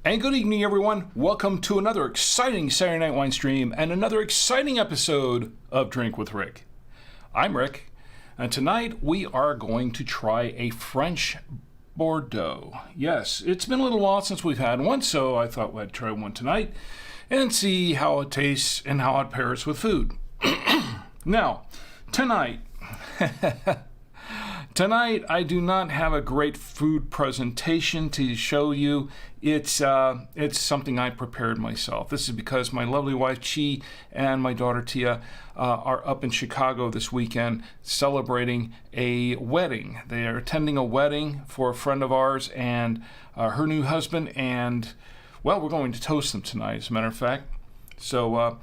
And good evening, everyone. Welcome to another exciting Saturday Night Wine Stream and another exciting episode of Drink with Rick. I'm Rick, and tonight we are going to try a French Bordeaux. Yes, it's been a little while since we've had one, so I thought we'd try one tonight and see how it tastes and how it pairs with food. Now, tonight I do not have a great food presentation to show you. It's something I prepared myself. This is because my lovely wife Chi and my daughter Tia are up in Chicago this weekend celebrating a wedding. They are attending a wedding for a friend of ours and her new husband, and well, we're going to toast them tonight, as a matter of fact. So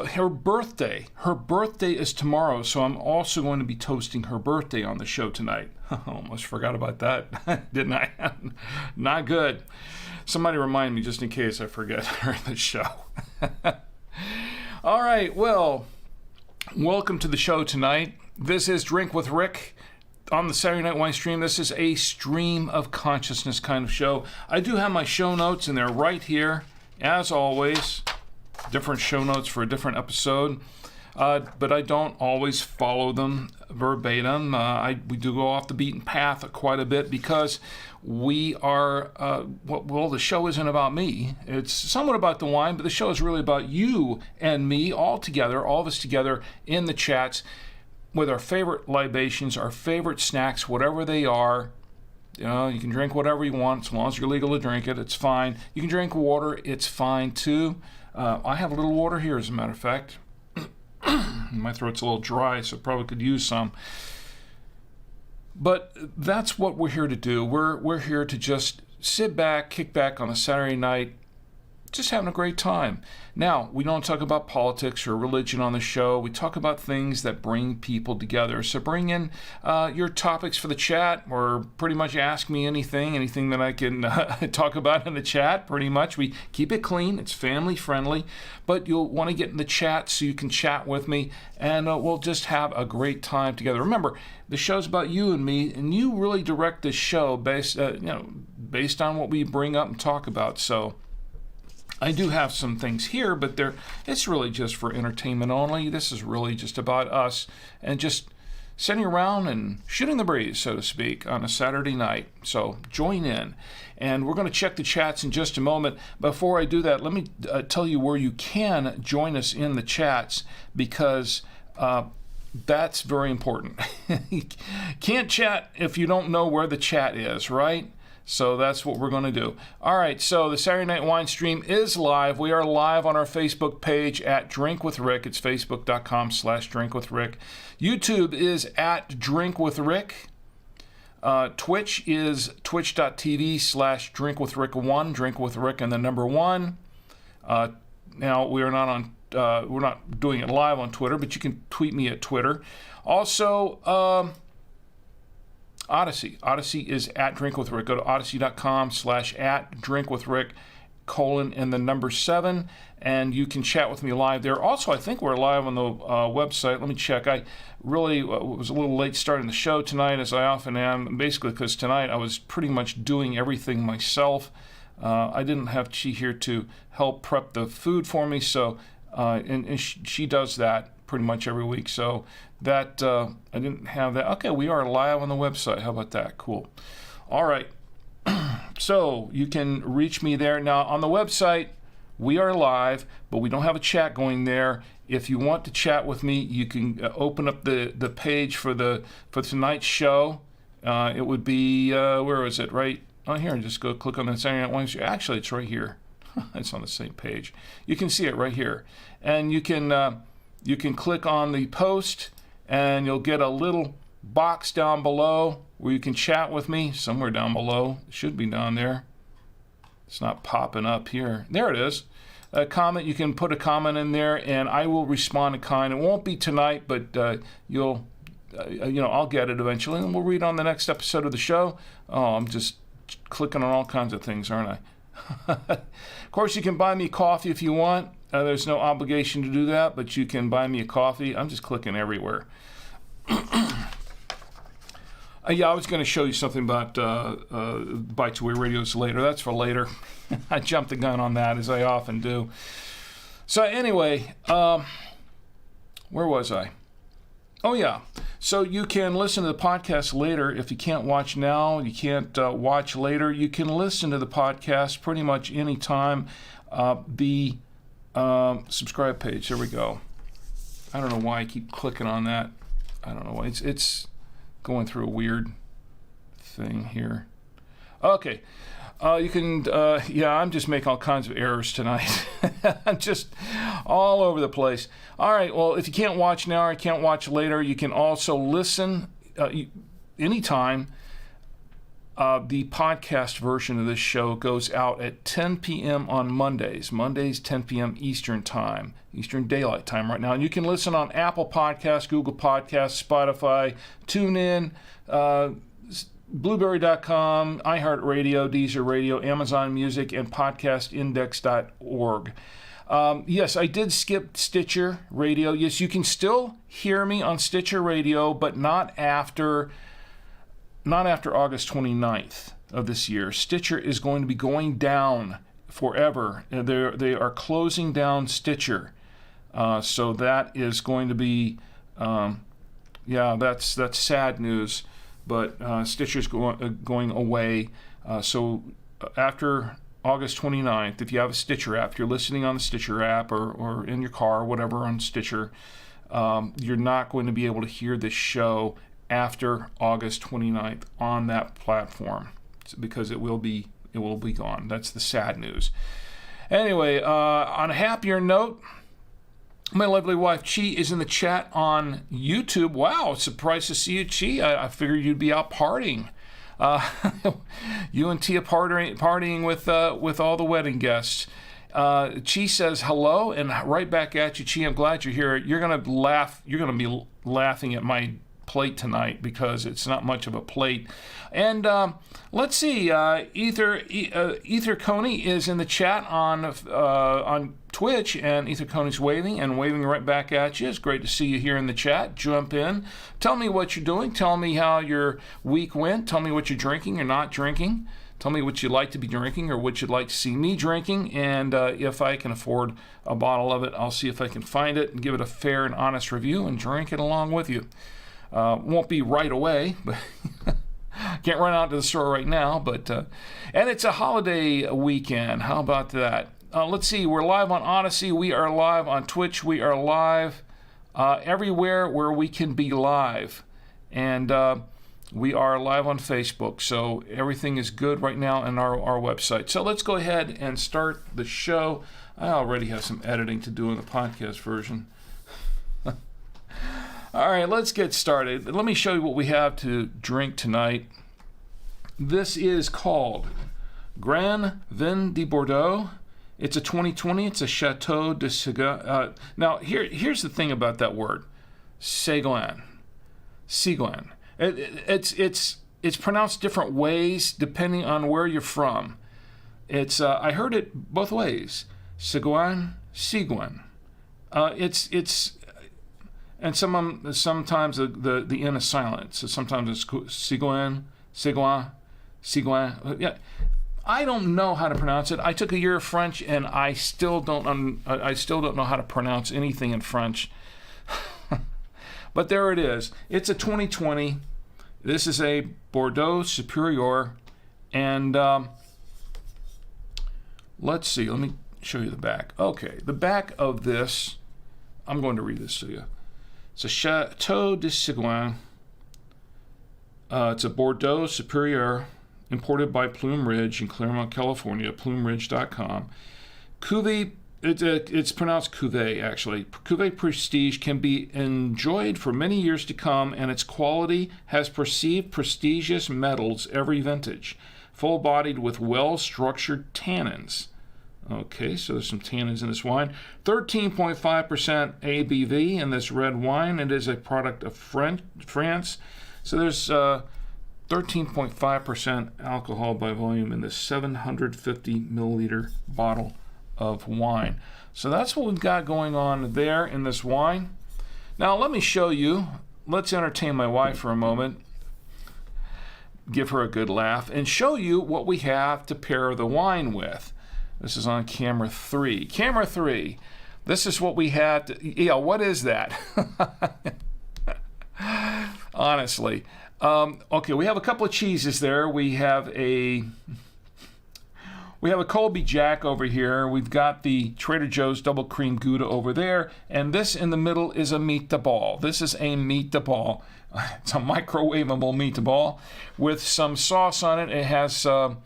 her birthday is tomorrow, so I'm also going to be toasting her birthday on the show tonight. Almost forgot about that, didn't I? Not good. Somebody remind me just in case I forget during the show. All right, well, welcome to the show tonight. This is Drink with Rick on the Saturday Night Wine Stream. This is a stream of consciousness kind of show. I do have my show notes, and they're right here, as always. Different show notes for a different episode, but I don't always follow them verbatim. We do go off the beaten path quite a bit because we are, the show isn't about me. It's somewhat about the wine, but the show is really about you and me all together, all of us together in the chats with our favorite libations, our favorite snacks, whatever they are. You know, you can drink whatever you want as long as you're legal to drink it. It's fine. You can drink water. It's fine too. I have a little water here, as a matter of fact. My throat's a little dry, so probably could use some. But that's what we're here to do. We're here to just sit back, kick back on a Saturday night, just having a great time. Now, we don't talk about politics or religion on the show. We talk about things that bring people together. So bring in your topics for the chat, or pretty much ask me anything that I can talk about in the chat. Pretty much, we keep it clean. It's family friendly, but you'll want to get in the chat so you can chat with me, and we'll just have a great time together. Remember, the show's about you and me, and you really direct this show based on what we bring up and talk about. So I do have some things here, but it's really just for entertainment only. This is really just about us and just sitting around and shooting the breeze, so to speak, on a Saturday night. So join in. And we're going to check the chats in just a moment. Before I do that, let me tell you where you can join us in the chats, because that's very important. You can't chat if you don't know where the chat is, right? So that's what we're going to do. All right, so the Saturday Night Wine Stream is live. We are live on our Facebook page at Drink with Rick. It's facebook.com/drinkwithrick. YouTube is at Drink with Rick. Twitch is twitch.tv/drinkwithrick1, Drink with Rick and the number 1. Now, we are not on, we're not doing it live on Twitter, but you can tweet me at Twitter. Also, Odyssey. Odyssey is at Drink with Rick. Go to odyssey.com/@drinkwithrick, and the number 7, and you can chat with me live there. Also, I think we're live on the website. Let me check. I really was a little late starting the show tonight, as I often am, basically because tonight I was pretty much doing everything myself. I didn't have Chi here to help prep the food for me, so and she does that pretty much every week, so that I didn't have that. Okay, we are live on the website. How about that? Cool. All right. So you can reach me there. Now, on the website, We are live, but we don't have a chat going there. If you want to chat with me, you can open up the page for tonight's show. It would be, where is it? Right on here. Just go click on the Saturday Night Wednesday. Actually, it's right here. It's on the same page. You can see it right here. And you can click on the post, and you'll get a little box down below where you can chat with me. Somewhere down below. It should be down there. It's not popping up here. There it is. A comment. You can put a comment in there, and I will respond in kind. It won't be tonight, but I'll get it eventually, and we'll read on the next episode of the show. Oh, I'm just clicking on all kinds of things, aren't I? Of course, you can buy me coffee if you want. There's no obligation to do that, but you can buy me a coffee. I'm just clicking everywhere. Yeah, I was going to show you something about Bites Away Radios later. That's for later. I jumped the gun on that, as I often do. So anyway, where was I? Oh, yeah. So you can listen to the podcast later. If you can't watch now, you can't watch later, you can listen to the podcast pretty much any time. The subscribe page, there we go. I don't know why I keep clicking on that. I don't know why. It's going through a weird thing here. Okay. You can, I'm just making all kinds of errors tonight. I'm just all over the place. All right, well, if you can't watch now or you can't watch later, you can also listen anytime. The podcast version of this show goes out at 10 p.m. on Mondays. Mondays, 10 p.m. Eastern Time, Eastern Daylight Time right now. And you can listen on Apple Podcasts, Google Podcasts, Spotify, TuneIn, Blueberry.com, iHeartRadio, Deezer Radio, Amazon Music, and podcastindex.org. Yes, I did skip Stitcher Radio. Yes, you can still hear me on Stitcher Radio, but not after August 29th of this year. Stitcher is going to be going down forever. They are closing down Stitcher. So that is going to be, that's sad news. But Stitcher's going away. So after August 29th, if you have a Stitcher app, if you're listening on the Stitcher app or in your car or whatever on Stitcher, you're not going to be able to hear this show after August 29th on that platform because it will be gone. That's the sad news. Anyway, on a happier note, my lovely wife, Chi, is in the chat on YouTube. Wow, surprised to see you, Chi. I figured you'd be out partying. You and Tia partying with all the wedding guests. Chi says hello, and right back at you, Chi. I'm glad you're here. You're gonna laugh. You're gonna be laughing at my plate tonight because it's not much of a plate. And let's see, Ether Coney is in the chat on Twitch, and Ether Coney's waving right back at you. It's great to see you here in the chat. Jump in. Tell me what you're doing. Tell me how your week went. Tell me what you're drinking or not drinking. Tell me what you'd like to be drinking or what you'd like to see me drinking. And if I can afford a bottle of it, I'll see if I can find it and give it a fair and honest review and drink it along with you. Won't be right away, but can't run out to the store right now. But and it's a holiday weekend. How about that? Let's see. We're live on Odyssey. We are live on Twitch. We are live everywhere where we can be live, and we are live on Facebook. So everything is good right now on our website. So let's go ahead and start the show. I already have some editing to do in the podcast version. All right, let's get started. Let me show you what we have to drink tonight. This is called Grand Vin de Bordeaux. It's a 2020. It's a Chateau de Séguin. Now, here's the thing about that word, Séguin. Séguin. It's pronounced different ways depending on where you're from. It's I heard it both ways. Séguin, Séguin. It's and sometimes the N is silent. So sometimes it's Séguin, Séguin, Séguin. Yeah, I don't know how to pronounce it. I took a year of French, and I still don't know how to pronounce anything in French. But there it is. It's a 2020. This is a Bordeaux Superior, and let's see. Let me show you the back. Okay, the back of this, I'm going to read this to you. It's a Chateau de Seguin. It's a Bordeaux Superior, imported by Plume Ridge in Claremont, California, plumeridge.com. Cuvée, it's pronounced Cuvée, actually. Cuvée Prestige can be enjoyed for many years to come, and its quality has perceived prestigious medals every vintage. Full-bodied with well-structured tannins. Okay, so there's some tannins in this wine. 13.5% ABV in this red wine. It is a product of France. So there's 13.5% alcohol by volume in this 750 milliliter bottle of wine. So that's what we've got going on there in this wine. Now let me show you. Let's entertain my wife for a moment. Give her a good laugh and show you what we have to pair the wine with. This is on camera 3. Camera 3. This is what we had to, yeah, what is that? Honestly. Okay, we have a couple of cheeses there. We have a Colby Jack over here. We've got the Trader Joe's double cream Gouda over there, and this in the middle is a meatball. This is a meatball. It's a microwavable meatball with some sauce on it. It has a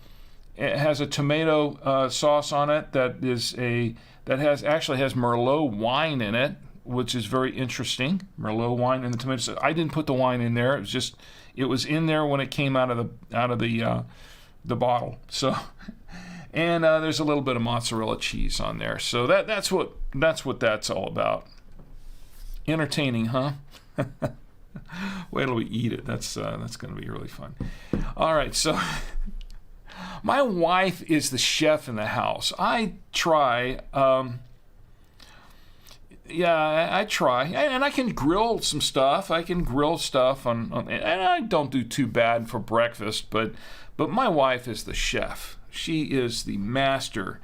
tomato sauce on it that actually has Merlot wine in it, which is very interesting. Merlot wine and the tomato sauce. I didn't put the wine in there. It was in there when it came out of the bottle. So, and there's a little bit of mozzarella cheese on there. So that's what that's all about. Entertaining, huh? Wait till we eat it. That's going to be really fun. All right, so my wife is the chef in the house. I try. I try, and I can grill some stuff. I can grill stuff on and I don't do too bad for breakfast. But my wife is the chef. She is the master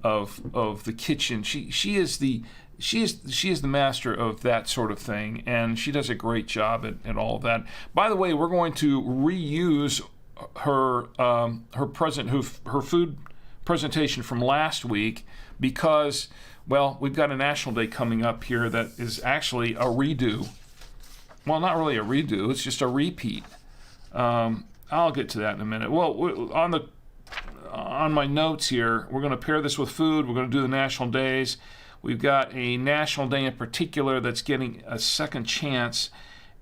of the kitchen. She is the master of that sort of thing, and she does a great job at all of that. By the way, we're going to reuse her food presentation from last week because, well, we've got a National Day coming up here that is actually a redo. Well, not really a redo. It's just a repeat. I'll get to that in a minute. Well, on my notes here, we're going to pair this with food. We're going to do the National Days. We've got a National Day in particular that's getting a second chance,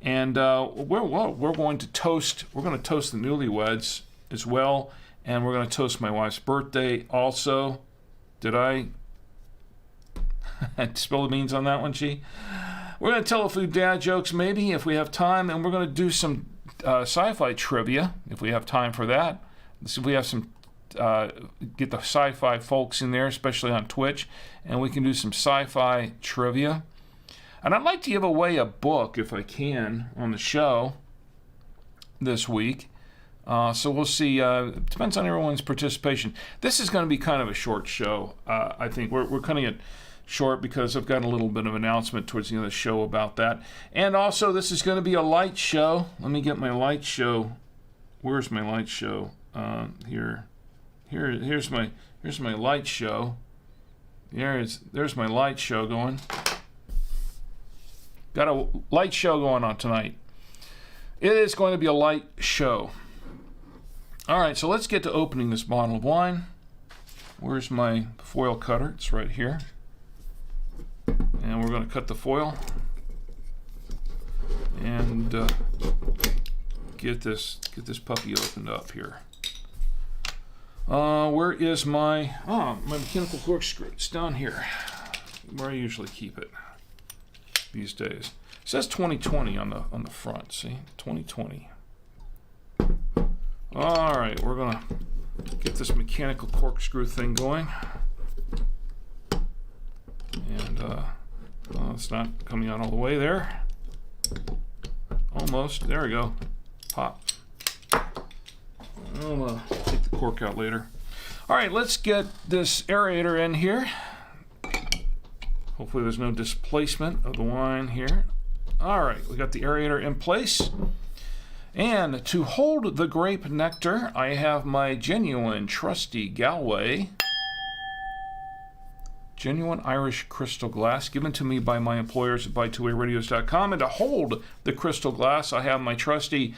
and we're going to toast. We're going to toast the newlyweds as well, and we're going to toast my wife's birthday also. Did I spill the beans on that one, G? We're going to tell a few dad jokes maybe if we have time, and we're going to do some sci-fi trivia if we have time for that. Let's see if we have some. Get the sci-fi folks in there, especially on Twitch, and we can do some sci-fi trivia. And I'd like to give away a book, if I can, on the show this week. So we'll see. It depends on everyone's participation. This is going to be kind of a short show. I think we're cutting it short because I've got a little bit of announcement towards the end of the show about that. And also, this is going to be a light show. Let me get my light show. Where's my light show? Here. Here's my light show. There's my light show going. Got a light show going on tonight. It is going to be a light show. All right, so let's get to opening this bottle of wine. Where's my foil cutter? It's right here. And we're going to cut the foil and get this puppy opened up here. Where is my mechanical corkscrew? It's down here, where I usually keep it these days. It says 2020 on the front. See, 2020. All right, we're gonna get this mechanical corkscrew thing going, and it's not coming out all the way there. Almost. There we go. Pop. I'll take the cork out later. All right, let's get this aerator in here. Hopefully there's no displacement of the wine here. All right, we got the aerator in place. And to hold the grape nectar, I have my genuine trusty Galway genuine Irish crystal glass given to me by my employers at bytwowayradios.com. And to hold the crystal glass, I have my trusty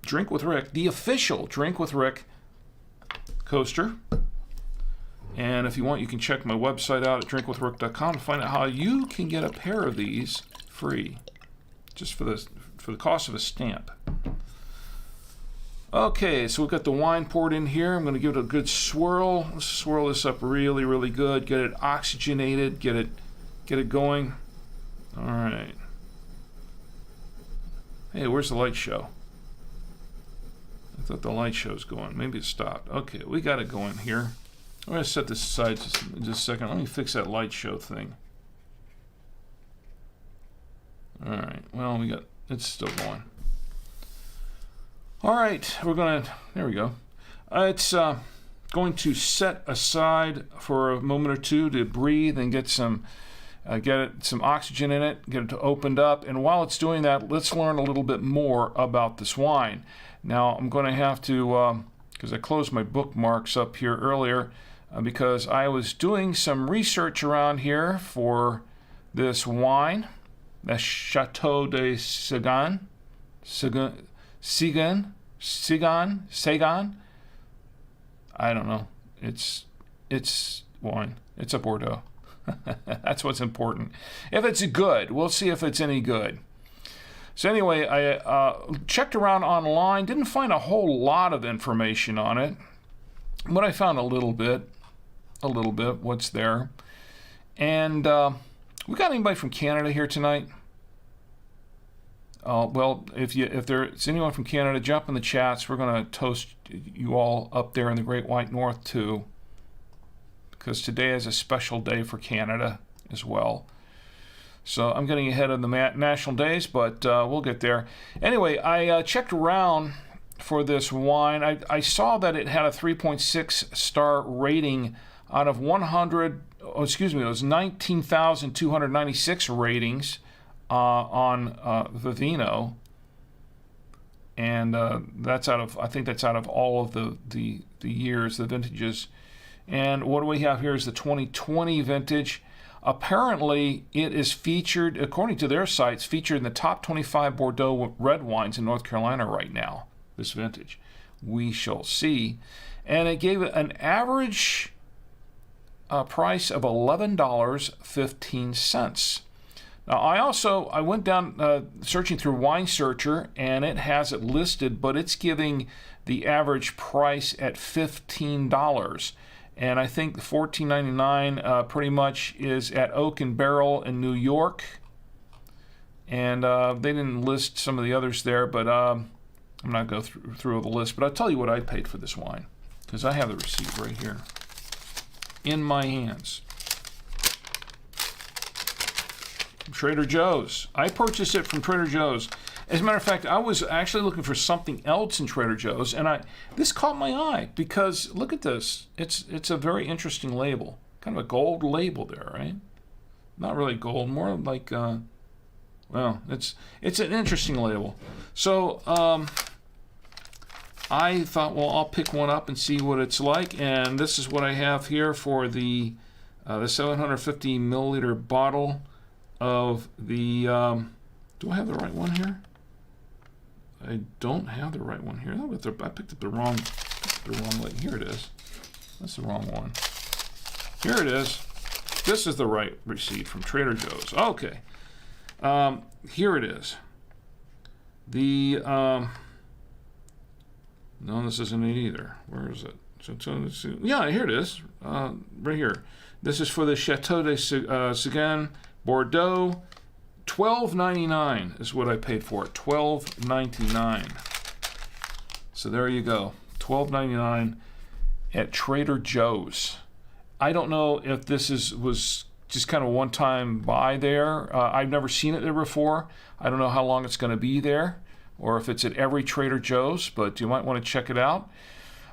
Drink with Rick, the official Drink with Rick coaster. And if you want, you can check my website out at drinkwithrick.com to find out how you can get a pair of these free, just for the cost of a stamp. Okay, so we've got the wine poured in here. I'm going to give it a good swirl. Let's swirl this up really, really good. Get it oxygenated. Get it going. All right. Hey, where's the light show? I thought the light show's going. Maybe it stopped. Okay, we got it going here. I'm going to set this aside just a second. Let me fix that light show thing. All right. Well, it's still going. All right. There we go. It's going to set aside for a moment or two to breathe and get some oxygen in it, get it opened up. And while it's doing that, let's learn a little bit more about this wine. Now, I'm going to have to, because I closed my bookmarks up here earlier, because I was doing some research around here for this wine, the Chateau de Sagan. I don't know. It's wine. It's a Bordeaux. That's what's important. If it's good, we'll see if it's any good. So anyway, I checked around online, didn't find a whole lot of information on it, but I found a little bit, what's there. And we got anybody from Canada here tonight? Well, if there's anyone from Canada, jump in the chats. We're going to toast you all up there in the Great White North too, because today is a special day for Canada as well. So I'm getting ahead of the national days, but we'll get there. Anyway, I checked around for this wine. I saw that it had a 3.6 star rating out of 100. Oh, excuse me, it was 19,296 ratings on Vivino, and that's out of, I think that's out of all of the years, the vintages. And what do we have here is the 2020 vintage. Apparently, it is featured, according to their sites, featured in the top 25 Bordeaux red wines in North Carolina right now, this vintage. We shall see. And it gave it an average price of $11.15. Now, I went down searching through Wine Searcher, and it has it listed, but it's giving the average price at $15. And I think the $14.99 pretty much is at Oak and Barrel in New York. And they didn't list some of the others there, but I'm not going to go through the list. But I'll tell you what I paid for this wine, because I have the receipt right here in my hands. Trader Joe's. I purchased it from Trader Joe's. As a matter of fact, I was actually looking for something else in Trader Joe's, and this caught my eye because look at this. It's a very interesting label, kind of a gold label there, right? Not really gold, more like well, it's an interesting label. So I thought, well, I'll pick one up and see what it's like, and this is what I have here for the 750 milliliter bottle of the. Do I have the right one here? I don't have the right one here. I picked up the wrong one. Here it is. That's the wrong one. Here it is. This is the right receipt from Trader Joe's. Okay. Here it is. The no, this isn't it either. Where is it? Yeah, here it is. Right here. This is for the Chateau de Sagan Bordeaux. $12.99 is what I paid for it. $12.99. So there you go. $12.99 at Trader Joe's. I don't know if this was just kind of a one-time buy there. I've never seen it there before. I don't know how long it's going to be there, or if it's at every Trader Joe's, but you might want to check it out.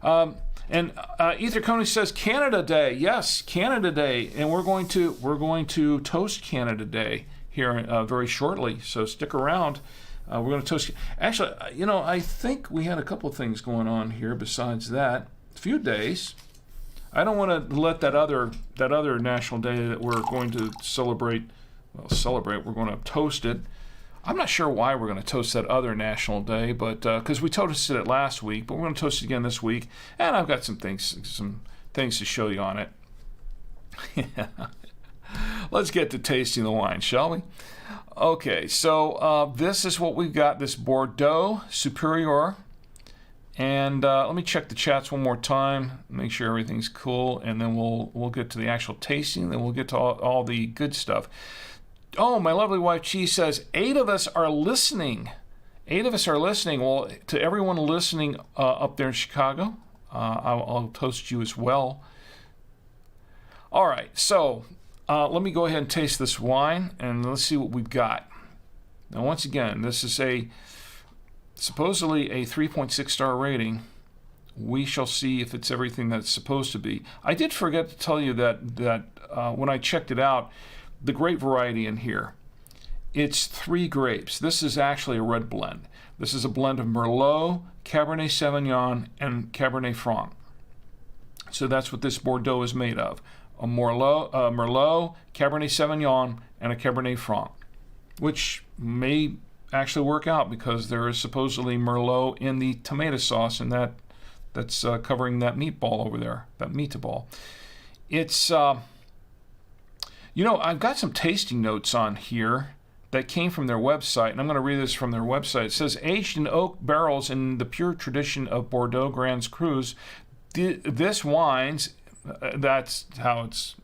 And Ether Coney says Canada Day. Yes, Canada Day, and we're going to toast Canada Day here very shortly, so stick around. We're going to toast. Actually, I think we had a couple of things going on here besides that. A few days. I don't want to let that other national day that we're going to celebrate. Well, celebrate. We're going to toast it. I'm not sure why we're going to toast that other national day, but because we toasted it last week, but we're going to toast it again this week, and I've got some things to show you on it. Let's get to tasting the wine, shall we? Okay, so this is what we've got, this Bordeaux Superior. And let me check the chats one more time, make sure everything's cool, and then we'll get to the actual tasting, then we'll get to all the good stuff. Oh, my lovely wife, she says, 8 of us are listening. 8 of us are listening. Well, to everyone listening up there in Chicago, I'll toast you as well. All right, so let me go ahead and taste this wine, and let's see what we've got. Now, once again, this is supposedly a 3.6 star rating. We shall see if it's everything that it's supposed to be. I did forget to tell you that when I checked it out, the grape variety in here, it's 3 grapes. This is actually a red blend. This is a blend of Merlot, Cabernet Sauvignon, and Cabernet Franc. So that's what this Bordeaux is made of. A Merlot, Cabernet Sauvignon, and a Cabernet Franc, which may actually work out because there is supposedly Merlot in the tomato sauce, and that's covering that meatball over there, that meatball. It's I've got some tasting notes on here that came from their website, and I'm going to read this from their website. It says, aged in oak barrels in the pure tradition of Bordeaux Grands Crus, this wines, that's how it's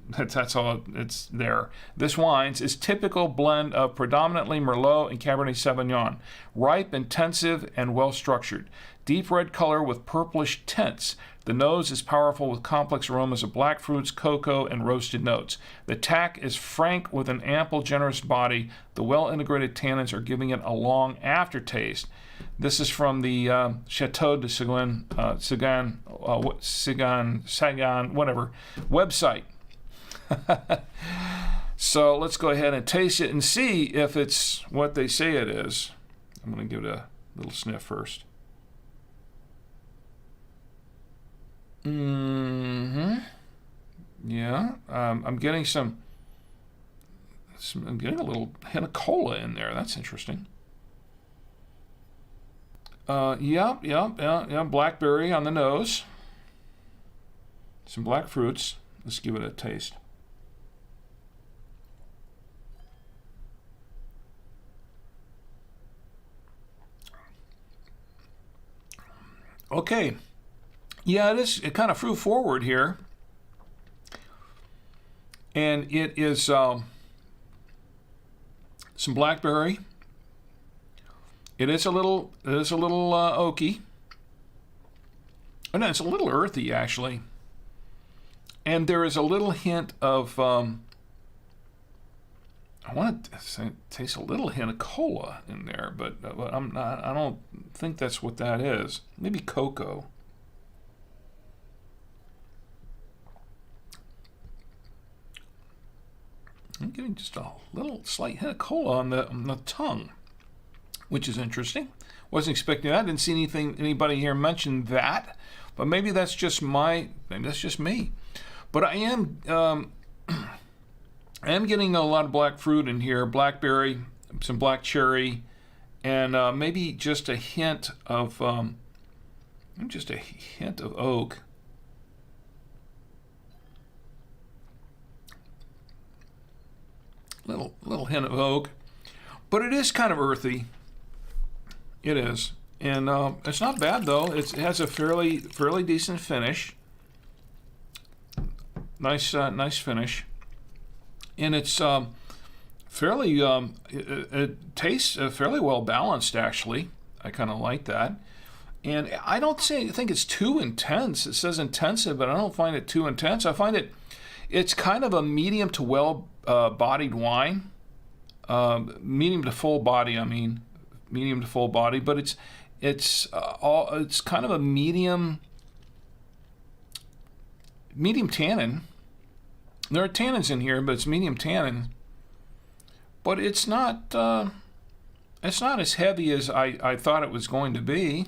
there. This wines is typical blend of predominantly Merlot and Cabernet Sauvignon, ripe, intensive, and well structured. Deep red color with purplish tints. The nose is powerful with complex aromas of black fruits, cocoa, and roasted notes. The tack is frank with an ample, generous body. The well-integrated tannins are giving it a long aftertaste. This is from the Chateau de Sagan, whatever, website. So let's go ahead and taste it and see if it's what they say it is. I'm going to give it a little sniff first. Yeah, I'm getting I'm getting a little hint of cola in there. That's interesting. Yeah, blackberry on the nose. Some black fruits. Let's give it a taste. Okay. Yeah, it is kind of fruit forward here. And it is some blackberry. It is a little oaky. Oh, no, it's a little earthy, actually. And there is a little hint of, I want to taste a little hint of cola in there, but I don't think that's what that is. Maybe cocoa. I'm getting just a little slight hint of cola on the tongue, which is interesting. Wasn't expecting that. Didn't see anybody here mention that, but maybe that's just me. But I am getting a lot of black fruit in here, blackberry, some black cherry, and maybe just a hint of oak. Little hint of oak, but it is kind of earthy. It is, and it's not bad though. It has a fairly decent finish. Nice finish, and it's fairly. It tastes fairly well balanced actually. I kind of like that, and I don't think it's too intense. It says intensive, but I don't find it too intense. I find it's kind of a medium to well bodied wine, medium to full body. I mean, medium to full body, but it's kind of a medium tannin. There are tannins in here, but it's medium tannin. But it's not as heavy as I thought it was going to be.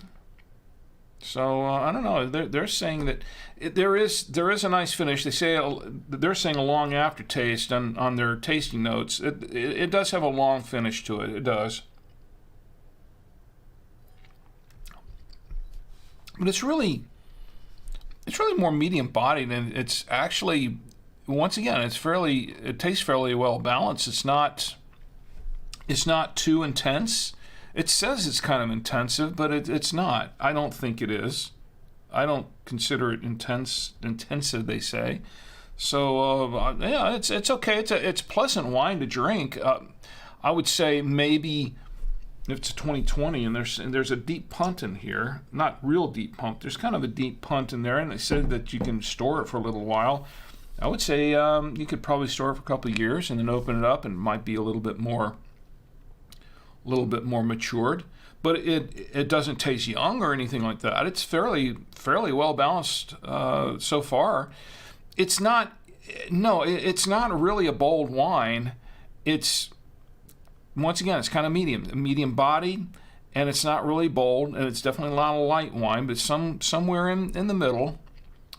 So I don't know. They're saying that there is a nice finish. They say they're saying a long aftertaste on their tasting notes. It does have a long finish to it. It does. But it's really more medium bodied, and it's actually, once again, it tastes fairly well balanced. It's not too intense. It says it's kind of intensive, but it's not. I don't think it is. I don't consider it intensive, they say. So yeah, it's okay. It's pleasant wine to drink. I would say maybe if it's a 2020 and there's a deep punt in here, not real deep punt. There's kind of a deep punt in there, and they said that you can store it for a little while. I would say you could probably store it for a couple of years and then open it up, and it might be a little bit more matured, but it doesn't taste young or anything like that. It's fairly well balanced so far. It's not really a bold wine. Once again, it's kind of medium bodied, and it's not really bold, and it's definitely not a light wine, but somewhere in the middle.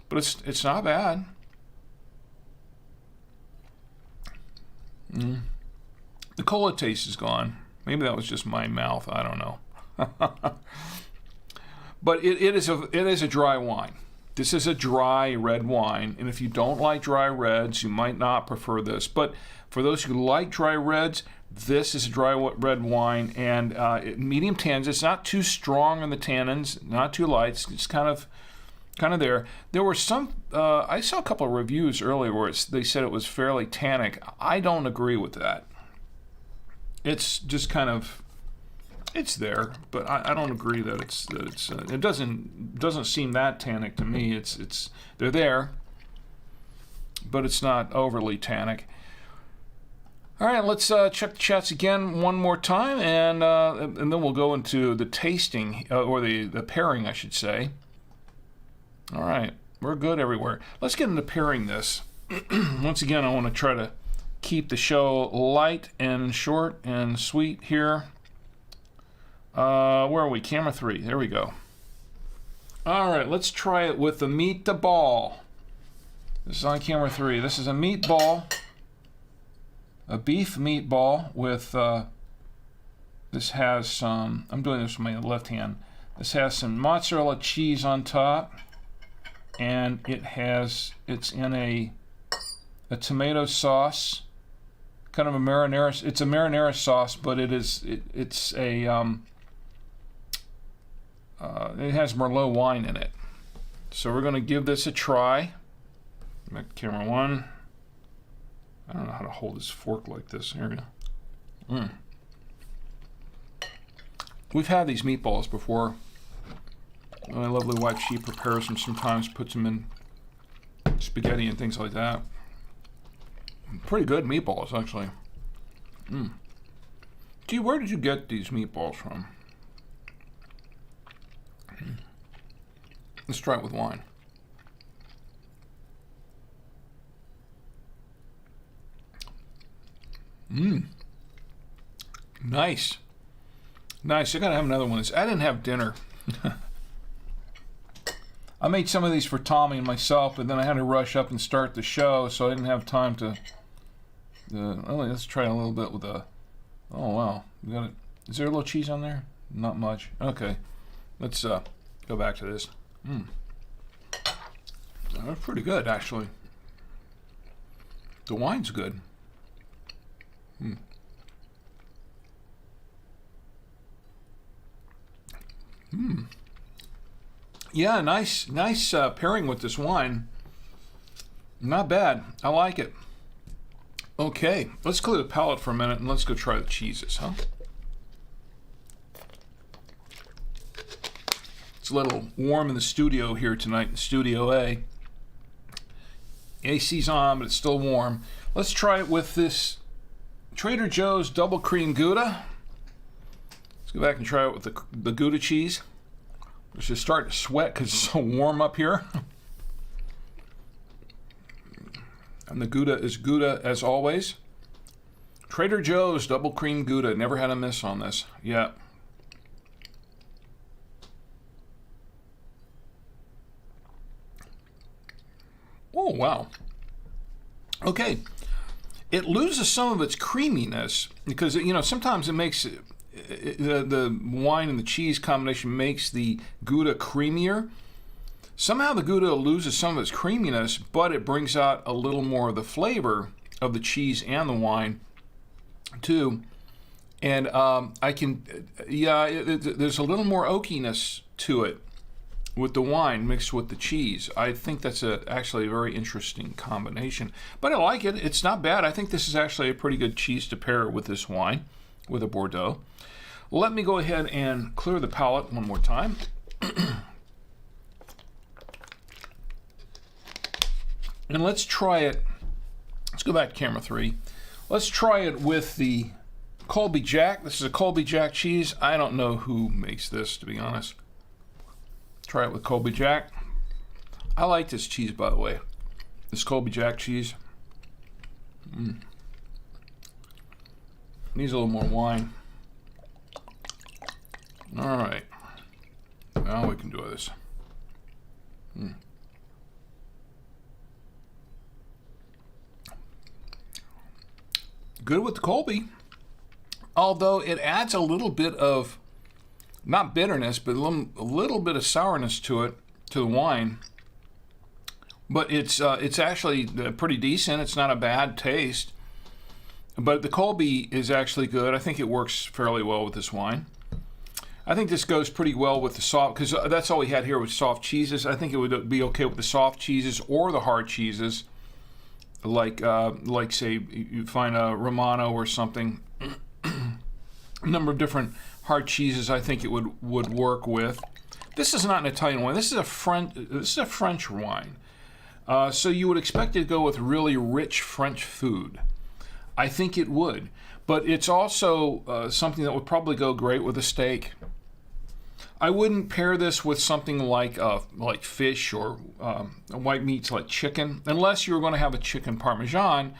But it's not bad. The cola taste is gone. Maybe that was just my mouth. I don't know. But it is a dry wine. This is a dry red wine, and if you don't like dry reds, you might not prefer this. But for those who like dry reds, this is a dry red wine, and medium tannins. It's not too strong on the tannins, not too light. It's kind of there. There were some. I saw a couple of reviews earlier where they said it was fairly tannic. I don't agree with that. It's just kind of, it's there, but I don't agree that it doesn't seem that tannic to me. They're there, but it's not overly tannic. All right, let's check the chats again one more time, and then we'll go into the tasting or the pairing, I should say. All right, we're good everywhere. Let's get into pairing this. Once again, I want to try to keep the show light and short and sweet here. Where are we? Camera 3. There we go. All right, let's try it with the meatball. This is on camera 3. This is a meatball, a beef meatball with, this has some, I'm doing this with my left hand. This has some mozzarella cheese on top, and it's in a tomato sauce. Kind of a marinara. It's a marinara sauce, but it has Merlot wine in it. So we're going to give this a try. Back to camera 1. I don't know how to hold this fork like this. Here we go. We've had these meatballs before. My lovely wife, she prepares them sometimes, puts them in spaghetti and things like that. Pretty good meatballs, actually. Gee, where did you get these meatballs from? Let's try it with wine. Nice. Nice. I gotta have another one of these. I didn't have dinner. I made some of these for Tommy and myself, but then I had to rush up and start the show, so I didn't have time to. Let's try a little bit with a. Oh wow, we got it. Is there a little cheese on there? Not much. Okay, let's go back to this. That's pretty good, actually. The wine's good. Yeah, nice pairing with this wine. Not bad. I like it. Okay, let's clear the palate for a minute and let's go try the cheeses, huh? It's a little warm in the studio here tonight, in Studio A. AC's on, but it's still warm. Let's try it with this Trader Joe's Double Cream Gouda. Let's go back and try it with the Gouda cheese. It's just starting to sweat because it's so warm up here. And the Gouda is Gouda as always. Trader Joe's Double Cream Gouda. Never had a miss on this yet. Oh, wow. Okay. It loses some of its creaminess because, sometimes it makes the wine and the cheese combination makes the Gouda creamier. Somehow the Gouda loses some of its creaminess, but it brings out a little more of the flavor of the cheese and the wine too. And there's a little more oakiness to it with the wine mixed with the cheese. I think that's actually a very interesting combination. But I like it. It's not bad. I think this is actually a pretty good cheese to pair with this wine, with a Bordeaux. Let me go ahead and clear the palate one more time. And let's try it. Let's go back to camera 3. Let's try it with the Colby Jack. This is a Colby Jack cheese. I don't know who makes this, to be honest. Try it with Colby Jack. I like this cheese, by the way. This Colby Jack cheese. Needs a little more wine. All right. Now we can do this. Good with the Colby. Although it adds a little bit of, not bitterness, but a little bit of sourness to it, to the wine. But it's actually pretty decent. It's not a bad taste. But the Colby is actually good. I think it works fairly well with this wine. I think this goes pretty well with the soft, because that's all we had here was soft cheeses. I think it would be okay with the soft cheeses or the hard cheeses, like say you find a Romano or something. A number of different hard cheeses I think it would work with. This is not an Italian wine. This is a French wine. So you would expect it to go with really rich French food. I think it would. But it's also something that would probably go great with a steak. I wouldn't pair this with something like fish or white meats like chicken. Unless you were going to have a chicken parmesan,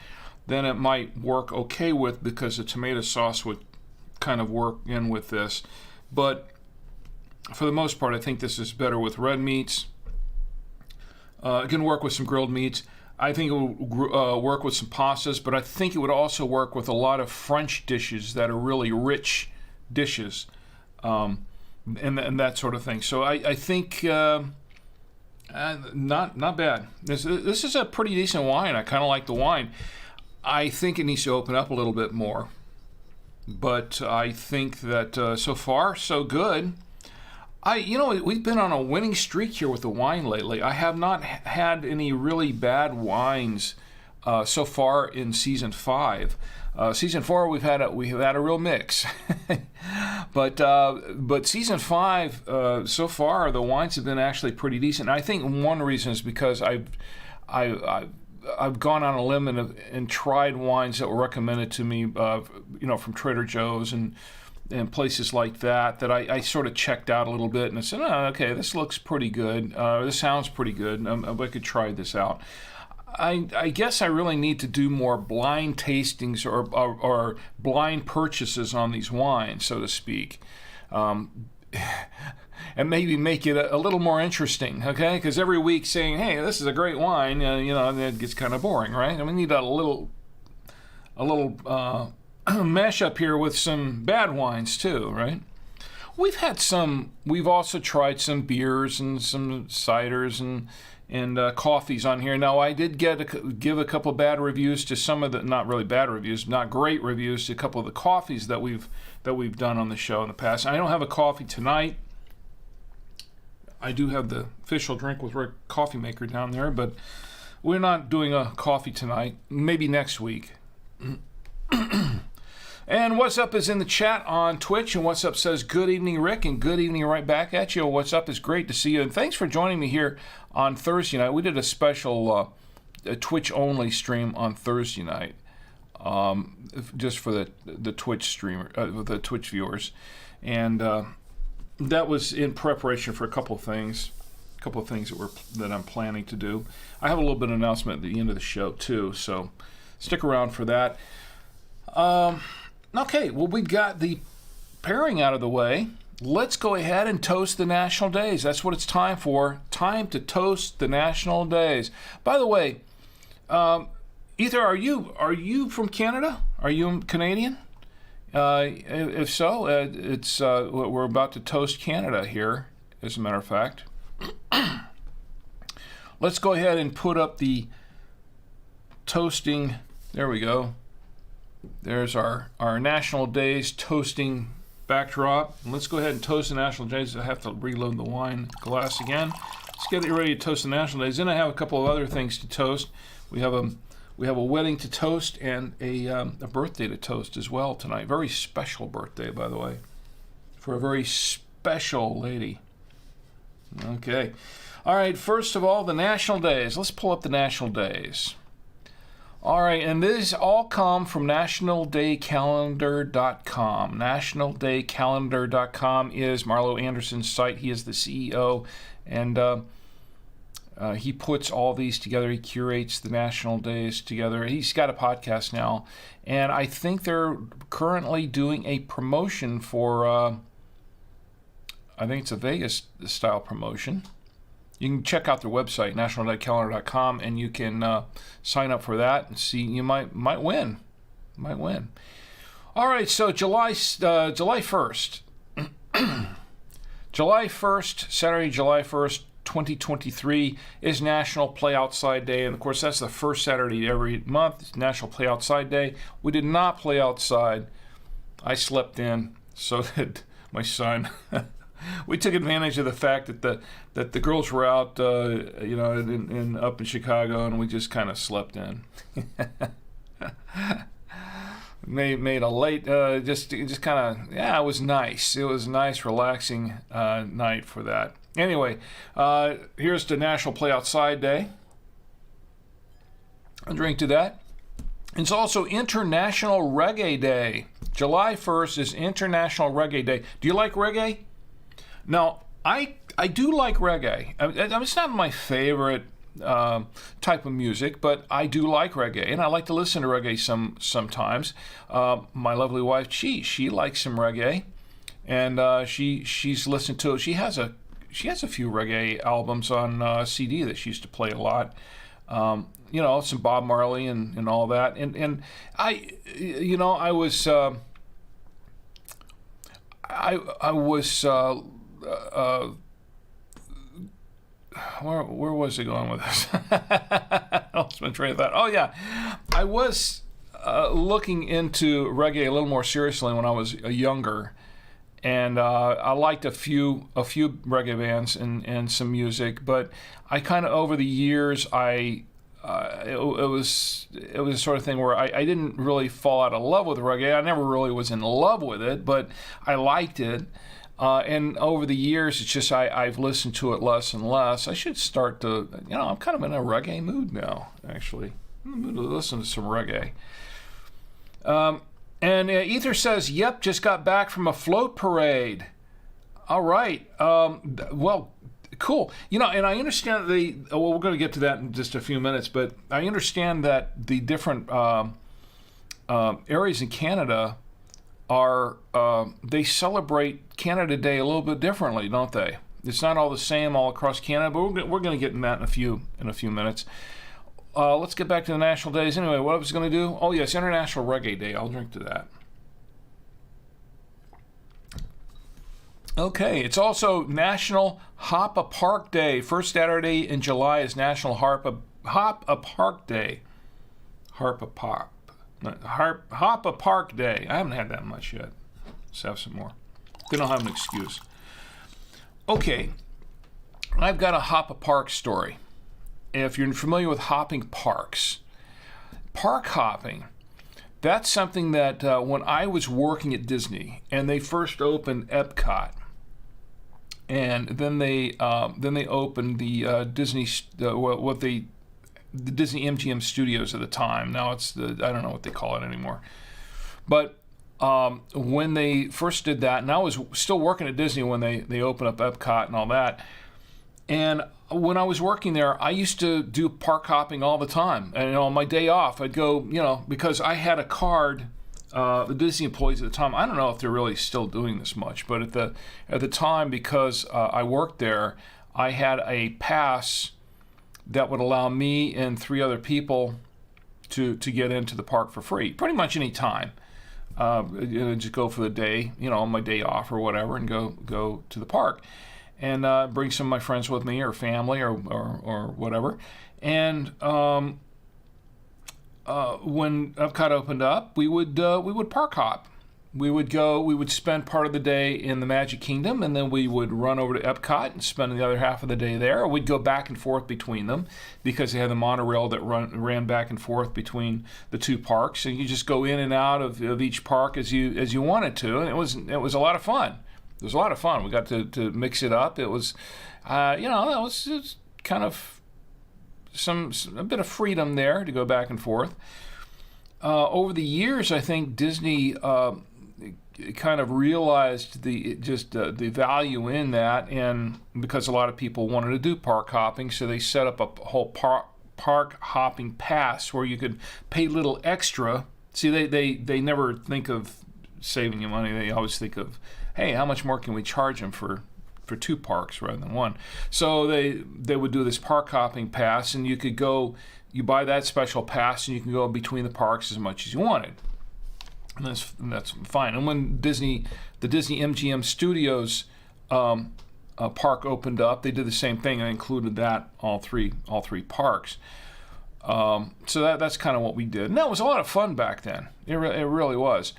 then it might work okay with, because the tomato sauce would kind of work in with this. But for the most part, I think this is better with red meats. It can work with some grilled meats. I think it will work with some pastas, but I think it would also work with a lot of French dishes that are really rich dishes, and that sort of thing. So I think not bad. This is a pretty decent wine. I kind of like the wine. I think it needs to open up a little bit more, but I think that so far so good. We've been on a winning streak here with the wine lately. I have not had any really bad wines so far in season 5. Season 4 we've had a real mix, but season 5 so far the wines have been actually pretty decent. And I think one reason is because I've gone on a limb and tried wines that were recommended to me, from Trader Joe's and places like that I sort of checked out a little bit and I said, oh, okay, this looks pretty good. This sounds pretty good. I could try this out. I guess I really need to do more blind tastings or blind purchases on these wines, so to speak, and maybe make it a little more interesting, okay? Because every week saying, hey, this is a great wine, it gets kind of boring, right? And we need a little mash up here with some bad wines too, right? We've also tried some beers and some ciders and coffees on here. Now, I did give a couple of bad reviews to some of the, not really bad reviews, not great reviews, to a couple of the coffees that we've done on the show in the past. I don't have a coffee tonight. I do have the official Drink with Rick coffee maker down there, but we're not doing a coffee tonight. Maybe next week. And What's Up is in the chat on Twitch, and What's Up says, good evening, Rick, and good evening right back at you. What's Up is great to see you, and thanks for joining me here on Thursday night. We did a special Twitch-only stream on Thursday night, just for the Twitch streamer, the Twitch viewers, and that was in preparation for a couple of things that I'm planning to do. I have a little bit of announcement at the end of the show too, so stick around for that. Okay, well, we got the pairing out of the way. let's go ahead and toast the national days. That's what it's time for. Time to toast the national days. By the way, Ether, are you from Canada? Are you Canadian? If so, we're about to toast Canada here, as a matter of fact. Let's go ahead and put up the toasting. There we go. There's our National Days toasting backdrop. And let's go ahead and toast the National Days. I have to reload the wine glass again. Let's get it ready to toast the National Days. Then I have a couple of other things to toast. We have a wedding to toast and a birthday to toast as well tonight. Very special birthday, by the way, for a very special lady. Okay. All right, first of all, the National Days. Let's pull up the National Days. All right, and these all come from nationaldaycalendar.com. Nationaldaycalendar.com is Marlo Anderson's site. He is the CEO, and he puts all these together. He curates the National Days together. He's got a podcast now, and I think they're currently doing a promotion for, I think it's a Vegas-style promotion. You can check out their website, nationaldaycalendar.com, and you can sign up for that and see. You might win. Might win. All right, so July 1st. July 1st, Saturday, July 1st, 2023 is National Play Outside Day. And, of course, that's the first Saturday every month. It's National Play Outside Day. We did not play outside. I slept in, so did my son. We took advantage of the fact that the girls were out, up in Chicago, and we just kind of slept in. made a late, just kind of, it was nice. It was a nice, relaxing night for that. Anyway, here's the National Play Outside Day. I'll drink to that. It's also International Reggae Day. July 1st is International Reggae Day. Do you like reggae? Now, I do like reggae. It's not my favorite type of music, but I do like reggae, and I like to listen to reggae sometimes. My lovely wife, she likes some reggae, and she's listened to it. She has a few reggae albums on CD that she used to play a lot. Some Bob Marley and all that, and I was where was I going with this? I lost my train of thought. Oh yeah, I was looking into reggae a little more seriously when I was younger, and I liked a few reggae bands and some music, but I kind of over the years it was the sort of thing where I didn't really fall out of love with reggae. I never really was in love with it, but I liked it. And over the years, it's just I've listened to it less and less. I should start to, I'm kind of in a reggae mood now, actually. I'm in the mood to listen to some reggae. And Ether says, yep, just got back from a float parade. All right. Well, cool. And I understand we're going to get to that in just a few minutes, but I understand that the different areas in Canada they celebrate Canada Day a little bit differently, don't they? It's not all the same all across Canada, but we're going to get in that in a few minutes. Let's get back to the national days. Anyway, what I was going to do? Oh yes, International Reggae Day. I'll drink to that. Okay, it's also National Hop a Park Day. First Saturday in July is National Hop a Park Day. Hop a Park Day. I haven't had that much yet. Let's have some more. They don't have an excuse. Okay, I've got a hop a park story. If you're familiar with hopping parks, park hopping, that's something that when I was working at Disney and they first opened Epcot, and then they opened the Disney the Disney MGM Studios at the time. Now it's I don't know what they call it anymore. But when they first did that, and I was still working at Disney when they opened up Epcot and all that. And when I was working there, I used to do park hopping all the time. And on my day off, I'd go, because I had a card the Disney employees at the time, I don't know if they're really still doing this much, but at the time, because I worked there, I had a pass that would allow me and 3 other people to get into the park for free, pretty much any time. Just go for the day, on my day off or whatever, and go to the park, and bring some of my friends with me or family or whatever. And when Epcot opened up, we would park hop. We would spend part of the day in the Magic Kingdom, and then we would run over to Epcot and spend the other half of the day there. Or we'd go back and forth between them because they had the monorail that ran back and forth between the 2 parks, and you just go in and out of each park as you wanted to, and it was a lot of fun. It was a lot of fun. We got to mix it up. It was, it was kind of a bit of freedom there to go back and forth. Over the years, I think Disney kind of realized the value in that, and because a lot of people wanted to do park hopping, so they set up a whole park hopping pass where you could pay a little extra. See, they never think of saving you money. They always think of, hey, how much more can we charge them for 2 parks rather than 1? So they would do this park hopping pass, and you could go. You buy that special pass, and you can go between the parks as much as you wanted. And that's fine. And when the Disney MGM Studios park opened up, they did the same thing and included that all three parks. So that's kind of what we did. And that was a lot of fun back then. It really was.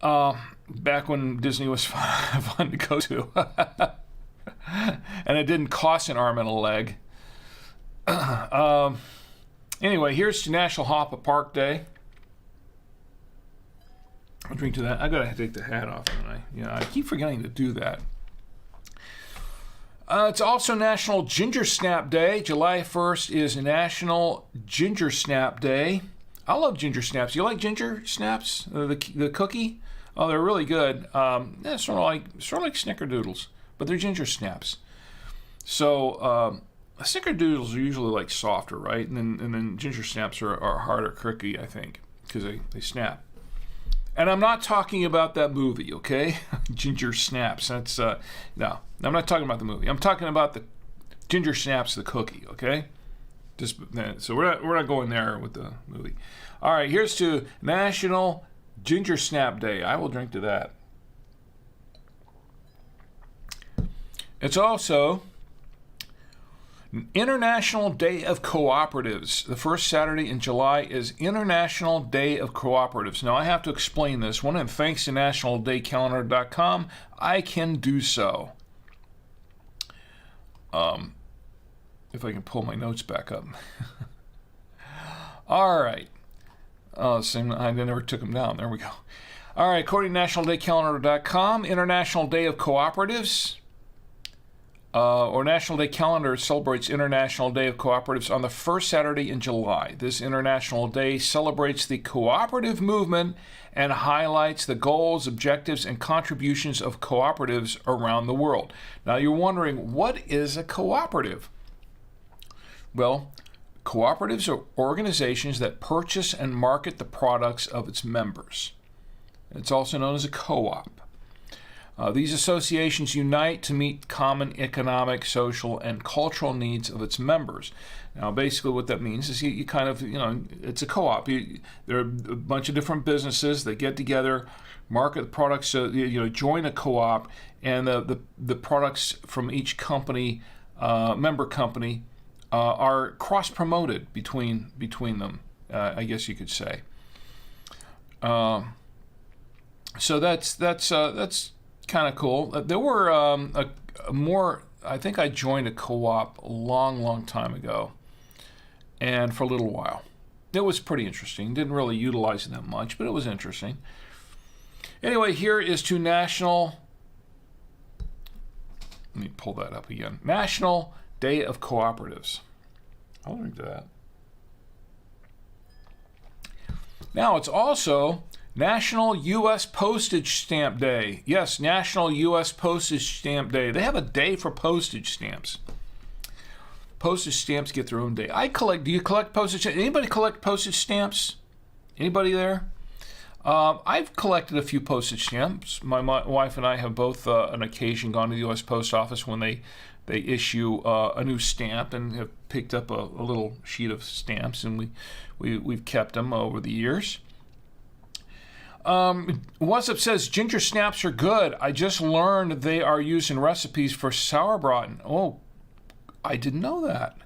Back when Disney was fun to go to. And it didn't cost an arm and a leg. Anyway, here's to National Hop a Park Day. I'll drink to that. I gotta take the hat off, don't I? Yeah, I keep forgetting to do that. It's also National Ginger Snap Day. July 1st is National Ginger Snap Day. I love ginger snaps. You like ginger snaps? The cookie? Oh, they're really good. Yeah, sort of like Snickerdoodles, but they're ginger snaps. So Snickerdoodles are usually like softer, right? And then ginger snaps are harder cookie, I think, because they snap. And I'm not talking about that movie, okay? Ginger Snaps. That's no. I'm not talking about the movie. I'm talking about the Ginger Snaps, the cookie, okay? So we're not going there with the movie. All right, here's to National Ginger Snap Day. I will drink to that. It's also International Day of Cooperatives. The first Saturday in July is International Day of Cooperatives. Now, I have to explain this one, and thanks to nationaldaycalendar.com, I can do so. If I can pull my notes back up. All right. I never took them down. There we go. All right, according to nationaldaycalendar.com, International Day of Cooperatives, or National Day Calendar celebrates International Day of Cooperatives on the first Saturday in July. This International Day celebrates the cooperative movement and highlights the goals, objectives, and contributions of cooperatives around the world. Now you're wondering, what is a cooperative? Well, cooperatives are organizations that purchase and market the products of its members. It's also known as a co-op. These associations unite to meet common economic, social, and cultural needs of its members. Now, basically what that means is you kind of, it's a co-op. There are a bunch of different businesses that get together, market products, join a co-op, and the products from each company, member company, are cross-promoted between them, I guess you could say. So that's kind of cool. There were I think I joined a co-op a long time ago, and for a little while. It was pretty interesting. Didn't really utilize it that much, but it was interesting. Anyway, here is to National, let me pull that up again, National Day of Cooperatives. I'll link to that. Now, it's also National U.S. Postage Stamp Day. Yes, National U.S. Postage Stamp Day. They have a day for postage stamps. Postage stamps get their own day. Do you collect postage stamps? Anybody collect postage stamps? Anybody there? I've collected a few postage stamps. My wife and I have both on occasion gone to the U.S. Post Office when they issue a new stamp, and have picked up a little sheet of stamps, and we've kept them over the years. WhatsApp says ginger snaps are good. I just learned they are used in recipes for sauerbraten. Oh, I didn't know that.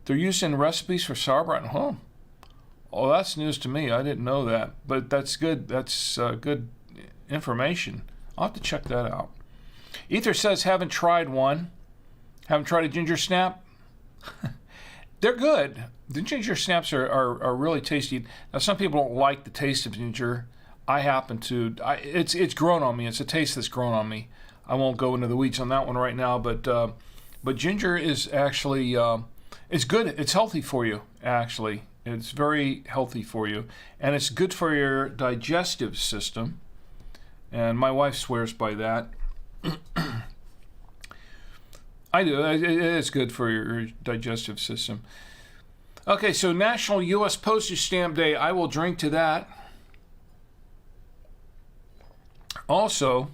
They're used in recipes for sauerbraten. Huh. Oh, that's news to me. I didn't know that, but that's good. That's good information. I'll have to check that out. Ether says, haven't tried one. Haven't tried a ginger snap. They're good. The ginger snaps are really tasty. Now, some people don't like the taste of ginger. I happen to. It's grown on me. It's a taste that's grown on me. I won't go into the weeds on that one right now, but ginger is actually it's good. It's healthy for you, actually. It's very healthy for you, and it's good for your digestive system. And my wife swears by that. I do. It is good for your digestive system. Okay, so National U.S. Postage Stamp Day. I will drink to that. Also,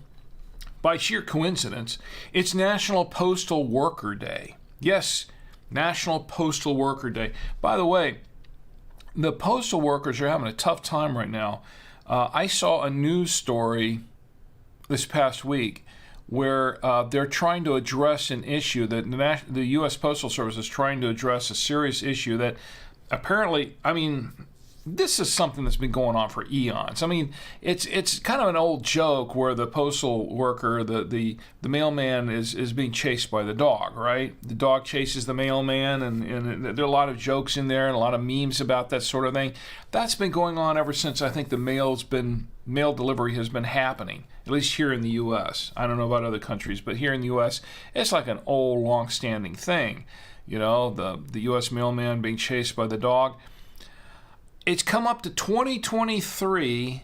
by sheer coincidence, it's National Postal Worker Day. Yes, National Postal Worker Day. By the way, the postal workers are having a tough time right now. I saw a news story this past week where they're trying to address an issue that the U.S. Postal Service is trying to address, a serious issue that apparently, I mean, this is something that's been going on for eons. I mean, it's kind of an old joke where the postal worker, the mailman is being chased by the dog, right? The dog chases the mailman, and there are a lot of jokes in there and a lot of memes about that sort of thing. That's been going on ever since I think the mail delivery has been happening, at least here in the U.S. I don't know about other countries, but here in the U.S., it's like an old, long-standing thing. You know, the U.S. mailman being chased by the dog. It's come up to 2023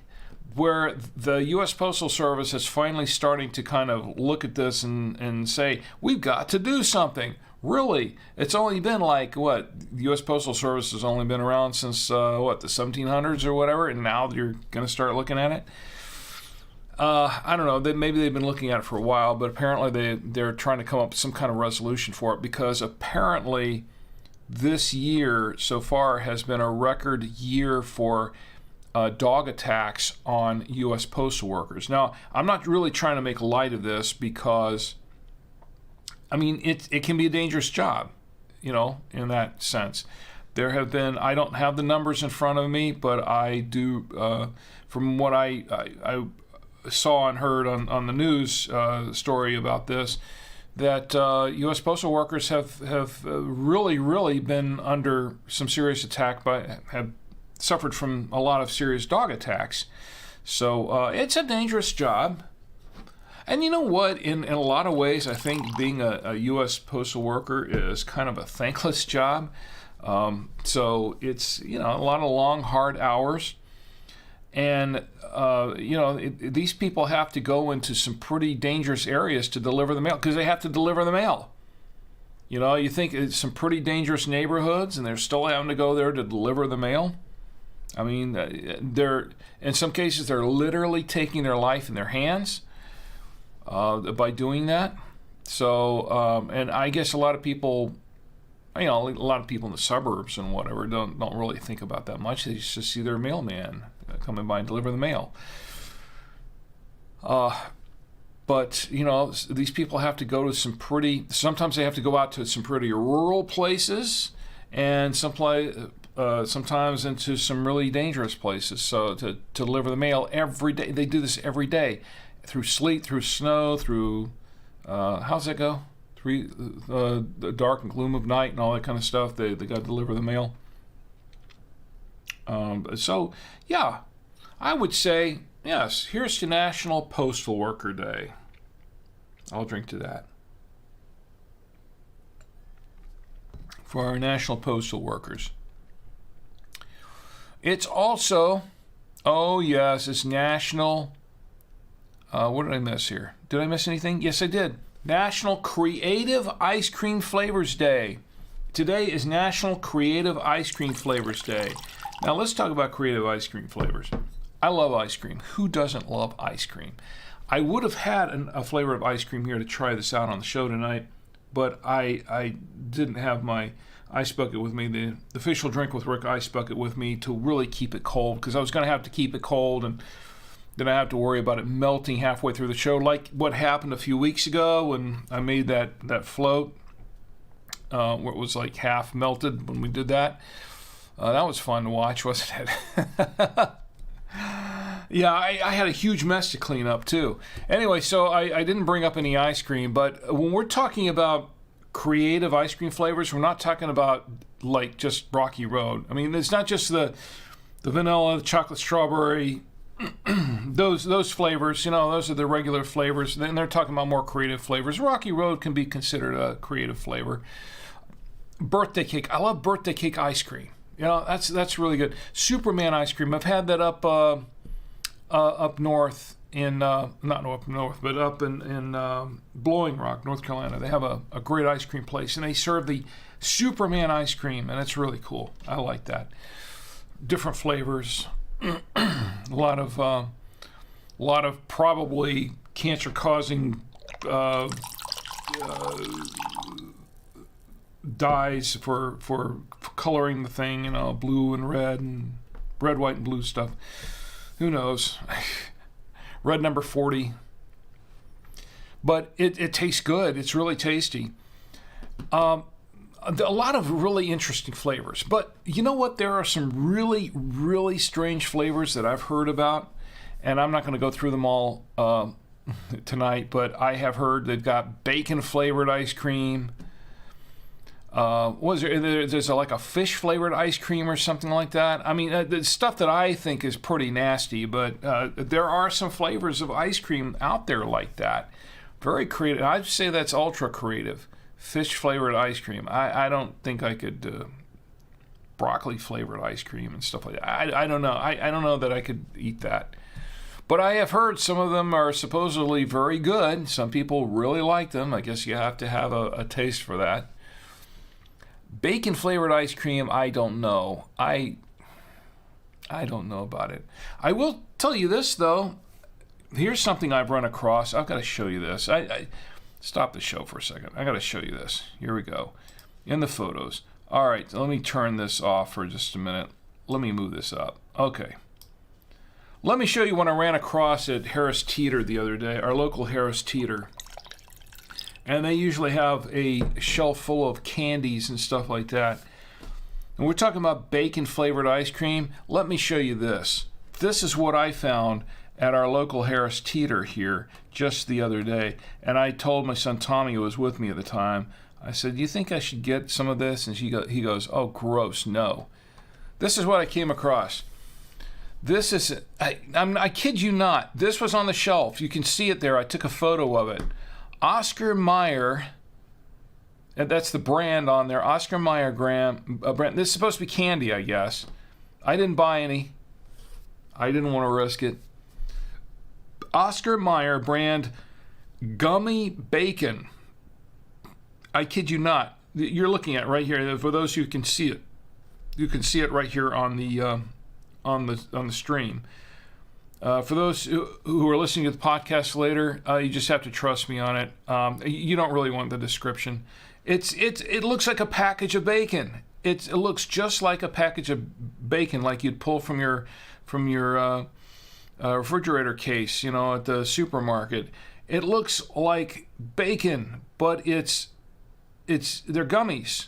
where the U.S. Postal Service is finally starting to kind of look at this and say, we've got to do something. Really? It's only been like, what? The U.S. Postal Service has only been around since, the 1700s or whatever, and now you're going to start looking at it? I don't know. Maybe they've been looking at it for a while, but apparently they're trying to come up with some kind of resolution for it, because apparently this year so far has been a record year for dog attacks on U.S. postal workers. Now, I'm not really trying to make light of this because, I mean, it can be a dangerous job, you know, in that sense. There have been, I don't have the numbers in front of me, but I do, from what I saw and heard on the news story about this, that U.S. postal workers have really been under some serious attack, have suffered from a lot of serious dog attacks. So it's a dangerous job. And you know what? In a lot of ways, I think being a U.S. postal worker is kind of a thankless job. So it's, you know, a lot of long, hard hours. And, these people have to go into some pretty dangerous areas to deliver the mail, because they have to deliver the mail. You know, you think it's some pretty dangerous neighborhoods, and they're still having to go there to deliver the mail. I mean, in some cases, they're literally taking their life in their hands by doing that. So, and I guess a lot of people, a lot of people in the suburbs and whatever don't really think about that much. They just see their mailman coming by and deliver the mail. But, these people have to go to sometimes they have to go out to some pretty rural places, and sometimes into some really dangerous places. So to deliver the mail every day, they do this every day, through sleet, through snow, through, how's that go? Through the dark and gloom of night and all that kind of stuff. They got to deliver the mail. So, yeah, I would say, yes, here's to National Postal Worker Day. I'll drink to that. For our national postal workers. It's also, it's National, what did I miss here? Did I miss anything? Yes, I did. National Creative Ice Cream Flavors Day. Today is National Creative Ice Cream Flavors Day. Now let's talk about creative ice cream flavors. I love ice cream. Who doesn't love ice cream? I would have had a flavor of ice cream here to try this out on the show tonight, but I didn't have my ice bucket with me, the official Drink with Rick ice bucket with me to really keep it cold, because I was going to have to keep it cold and then I have to worry about it melting halfway through the show, like what happened a few weeks ago when I made that float where it was like half melted when we did that. That was fun to watch, wasn't it? Yeah, I had a huge mess to clean up too. Anyway, so I didn't bring up any ice cream, but when we're talking about creative ice cream flavors, we're not talking about like just Rocky Road. I mean, it's not just the vanilla, the chocolate strawberry, those flavors, those are the regular flavors. Then they're talking about more creative flavors. Rocky Road can be considered a creative flavor. Birthday cake. I love birthday cake ice cream. That's really good. Superman ice cream. I've had that up north in not up north, but up in Blowing Rock, North Carolina. They have a great ice cream place, and they serve the Superman ice cream, and it's really cool. I like that. Different flavors, a lot of probably cancer-causing dyes for coloring the thing, blue and red, white, and blue stuff. Who knows? Red number 40. But it tastes good. It's really tasty. A lot of really interesting flavors. But you know what? There are some really, really strange flavors that I've heard about. And I'm not going to go through them all tonight. But I have heard they've got bacon-flavored ice cream. There's like a fish flavored ice cream or something like that. I mean, the stuff that I think is pretty nasty, but there are some flavors of ice cream out there like that. Very creative. I'd say that's ultra creative. Fish flavored ice cream. I don't think I could broccoli flavored ice cream and stuff like that. I don't know. I don't know that I could eat that. But I have heard some of them are supposedly very good. Some people really like them. I guess you have to have a taste for that. Bacon flavored ice cream, I don't know. I don't know about it. I will tell you this though. Here's something I've run across. I've got to show you this. I stop the show for a second. I got to show you this. Here we go. In the photos. All right, let me turn this off for just a minute. Let me move this up. Okay. Let me show you what I ran across at Harris Teeter the other day, our local Harris Teeter. And they usually have a shelf full of candies and stuff like that. And we're talking about bacon-flavored ice cream. Let me show you this. This is what I found at our local Harris Teeter here just the other day. And I told my son Tommy, who was with me at the time, I said, do you think I should get some of this? And he goes, oh, gross, no. This is what I came across. This is, I kid you not, this was on the shelf. You can see it there. I took a photo of it. Oscar Mayer, and that's the brand on there, Oscar Mayer brand. This is supposed to be candy, I guess. I didn't buy any. I didn't want to risk it. Oscar Mayer brand gummy bacon. I kid you not. You're looking at it right here. For those who can see it, you can see it right here on the stream. For those who are listening to the podcast later, you just have to trust me on it. You don't really want the description. It looks like a package of bacon. It looks just like a package of bacon, like you'd pull from your refrigerator case, at the supermarket. It looks like bacon, but they're gummies.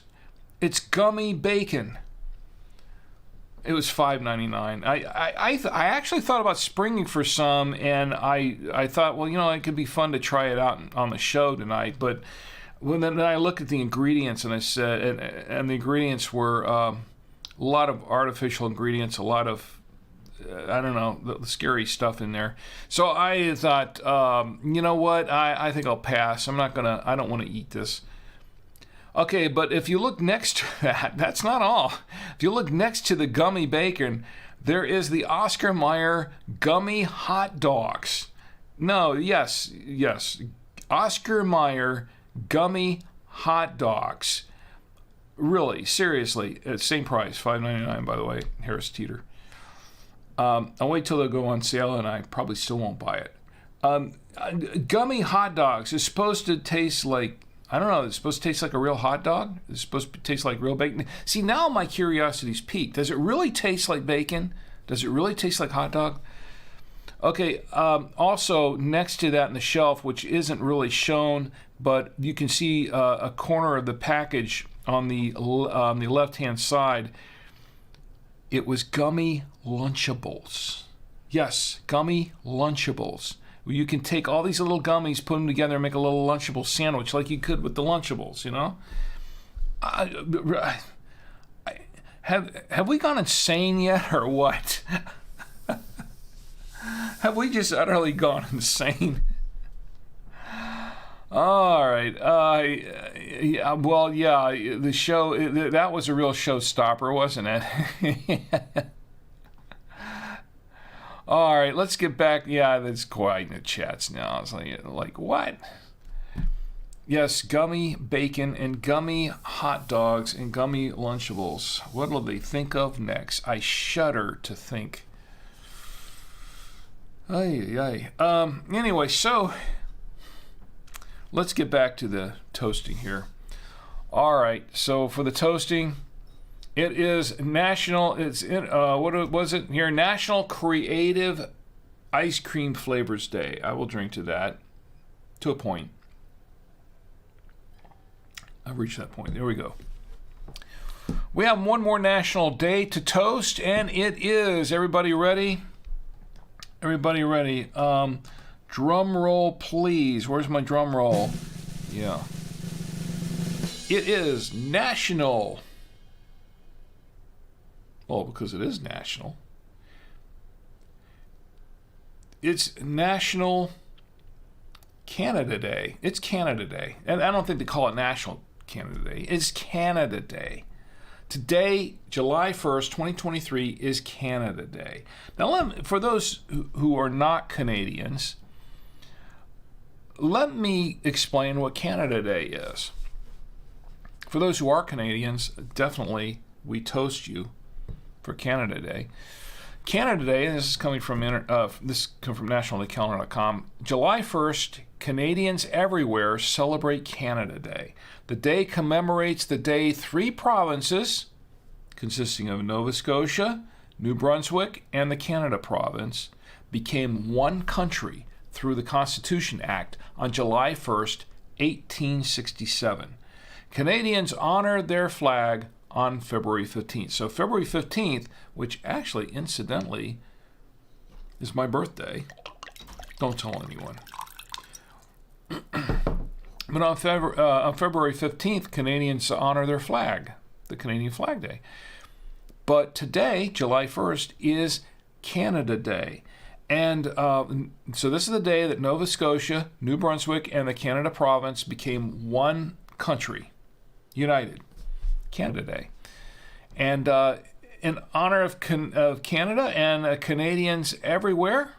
It's gummy bacon. It was $5.99. I actually thought about springing for some, and I thought, well, it could be fun to try it out on the show tonight. But then I looked at the ingredients, and I said, and the ingredients were a lot of artificial ingredients, a lot of the scary stuff in there. So I thought, you know what? I think I'll pass. I don't want to eat this. Okay, but if you look next to that's not all. If you look next to the gummy bacon, there is the Oscar Mayer gummy hot dogs. No, yes. Oscar Mayer gummy hot dogs. Really, seriously, same price, $5.99, by the way, Harris Teeter. I'll wait till they go on sale, and I probably still won't buy it. Gummy hot dogs is supposed to taste like, I don't know, it's supposed to taste like a real hot dog? It's supposed to taste like real bacon? See, now my curiosity's piqued. Does it really taste like bacon? Does it really taste like hot dog? Okay, also next to that in the shelf, which isn't really shown, but you can see a corner of the package on the left-hand side. It was gummy Lunchables. Yes, gummy Lunchables. You can take all these little gummies, put them together, and make a little Lunchable sandwich like you could with the Lunchables, you know? Have we gone insane yet, or what? Have we just utterly gone insane? All right. Yeah, well, yeah, the show, that was a real showstopper, wasn't it? All right, let's get back. Yeah, that's quiet in the chats now. It's like what? Yes, gummy bacon and gummy hot dogs and gummy Lunchables. What will they think of next? I shudder to think. Anyway, so let's get back to the toasting here. All right, so for the toasting, it is National, what was it here? National Creative Ice Cream Flavors Day. I will drink to that, to a point. I've reached that point. There we go. We have one more national day to toast, and it is, everybody ready? Everybody ready? Drum roll, please. Where's my drum roll? Yeah. It is National. Well, because it is national. It's National Canada Day. It's Canada Day. And I don't think they call it National Canada Day. It's Canada Day. Today, July 1st, 2023, is Canada Day. Now, for those who are not Canadians, let me explain what Canada Day is. For those who are Canadians, definitely we toast you for Canada Day. Canada Day, and this is coming from nationalcalendar.com. July 1st, Canadians everywhere celebrate Canada Day. The day commemorates the day 3 provinces, consisting of Nova Scotia, New Brunswick, and the Canada province, became one country through the Constitution Act on July 1st, 1867. Canadians honored their flag on February 15th. So February 15th, which actually, incidentally, is my birthday. Don't tell anyone. But on February 15th, Canadians honor their flag, the Canadian Flag Day. But today, July 1st, is Canada Day. And so this is the day that Nova Scotia, New Brunswick, and the Canada province became one country, united. Canada Day. And in honor of Canada and Canadians everywhere,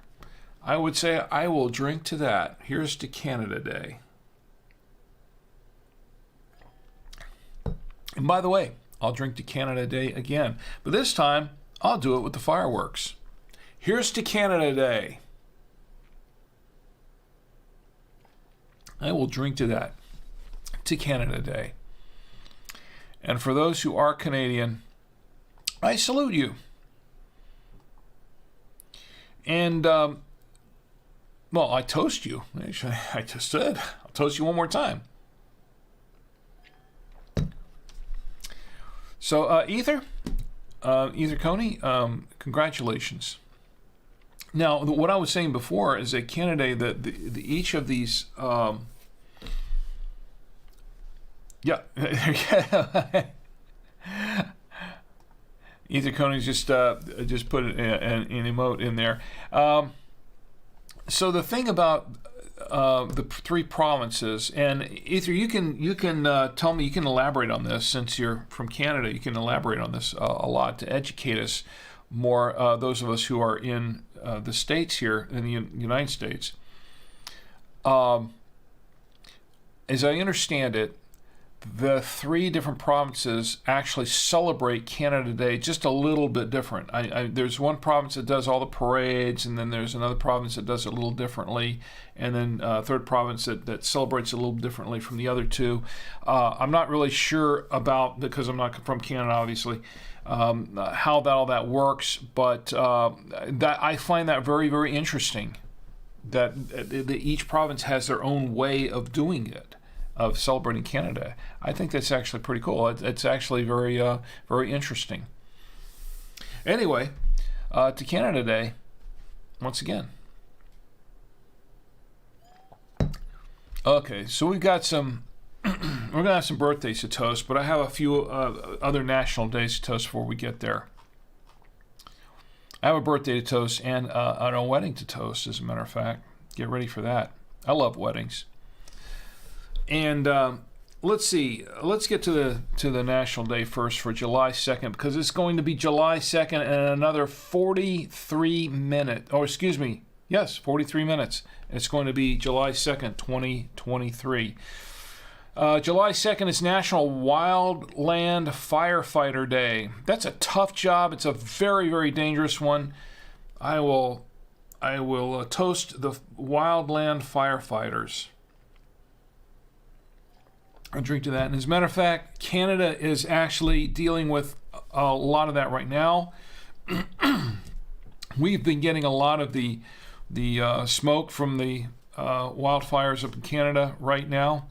I would say I will drink to that. Here's to Canada Day. And by the way, I'll drink to Canada Day again, but this time I'll do it with the fireworks. Here's to Canada Day. I will drink to that, to Canada Day. And for those who are Canadian, I salute you. And, well, I toast you. Actually, I just said, I'll toast you one more time. So, Ether Coney, congratulations. Now, what I was saying before is that Canada, each of these, yeah, Ether Coney's just put an emote in there. So the thing about the 3 provinces, and Ether, you can tell me, you can elaborate on this since you're from Canada. You can elaborate on this a lot to educate us more. Those of us who are in the states here in the United States. As I understand it, the three different provinces actually celebrate Canada Day just a little bit different. There's one province that does all the parades, and then there's another province that does it a little differently, and then a third province that celebrates it a little differently from the other two. I'm not really sure about, because I'm not from Canada, obviously, how all that works, but that I find that very, very interesting, that each province has their own way of doing it, of celebrating Canada. I think that's actually pretty cool. It's actually very, very interesting. Anyway, to Canada Day, once again. Okay, so we've got some, we're going to have some birthdays to toast, but I have a few other national days to toast before we get there. I have a birthday to toast and a wedding to toast, as a matter of fact. Get ready for that. I love weddings. And let's see. Let's get to the National Day first for July 2nd, because it's going to be July 2nd and another 43 minutes. Oh, excuse me. Yes, 43 minutes. It's going to be July 2nd, 2023. July 2nd is National Wildland Firefighter Day. That's a tough job. It's a very, very dangerous one. I will toast the wildland firefighters. I'll drink to that. And as a matter of fact, Canada is actually dealing with a lot of that right now. We've been getting a lot of the smoke from the wildfires up in Canada right now.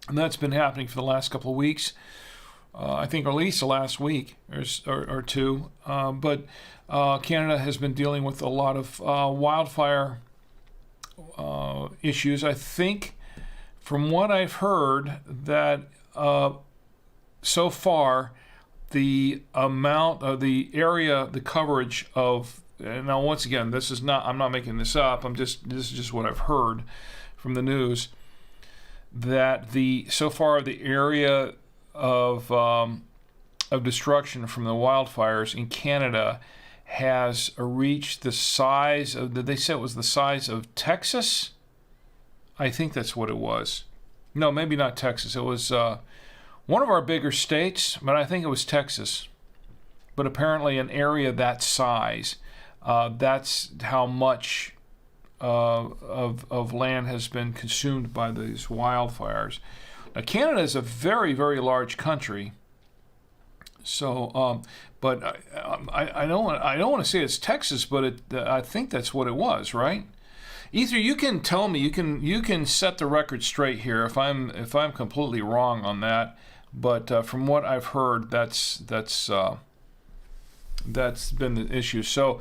And that's been happening for the last couple of weeks. I think at least the last week or two. But Canada has been dealing with a lot of wildfire issues. I think, from what I've heard, that so far the amount of the area, the coverage of, and now once again, I'm not making this up. This is just what I've heard from the news, that so far the area of destruction from the wildfires in Canada has reached the size of, did they say it was the size of Texas? I think that's what it was. No, maybe not Texas. It was one of our bigger states, but I think it was Texas. But apparently an area that size, that's how much of land has been consumed by these wildfires. Now, Canada is a very, very large country. So, but I don't want to say it's Texas, but I think that's what it was, right? Ether, you can tell me, you can set the record straight here if I'm completely wrong on that. But from what I've heard, that's been the issue. So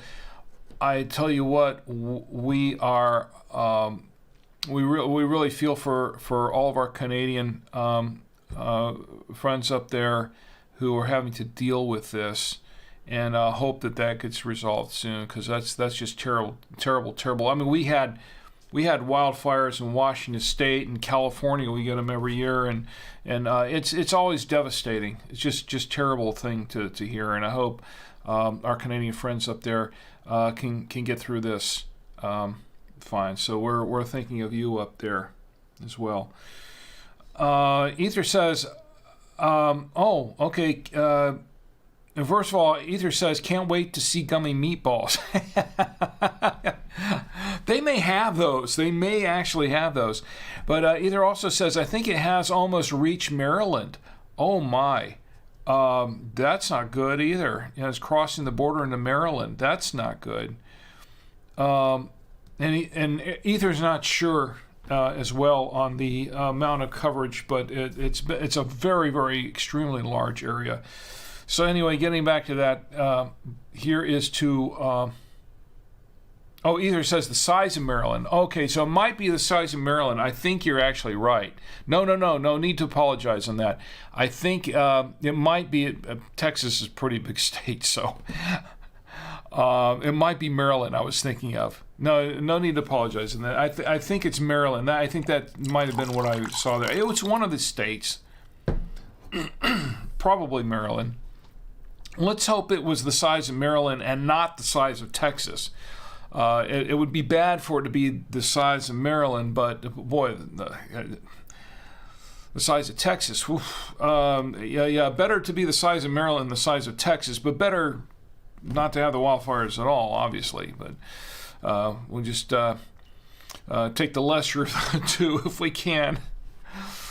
I tell you what, we are we really feel for all of our Canadian friends up there who are having to deal with this, and hope that gets resolved soon, because that's just terrible. I mean, we had wildfires in Washington State and California. We get them every year, and it's always devastating. It's just terrible thing to hear, and I hope our Canadian friends up there can get through this fine. So we're thinking of you up there as well. Ether says, oh, okay. And first of all, Ether says, can't wait to see gummy meatballs. They may have those. They may actually have those. But Ether also says, I think it has almost reached Maryland. Oh, my. That's not good either. It's crossing the border into Maryland. That's not good. And Ether's not sure as well on the amount of coverage, but it's a very, very extremely large area. So anyway, getting back to that, here is to, Ether says the size of Maryland. Okay, so it might be the size of Maryland. I think you're actually right. No need to apologize on that. I think it might be, Texas is a pretty big state, so it might be Maryland I was thinking of. No need to apologize on that. I think it's Maryland. I think that might have been what I saw there. It was one of the states, probably Maryland. Let's hope it was the size of Maryland and not the size of Texas. It would be bad for it to be the size of Maryland, but boy, the size of Texas. Better to be the size of Maryland than the size of Texas, but better not to have the wildfires at all, obviously. But we'll just take the lesser of the two if we can.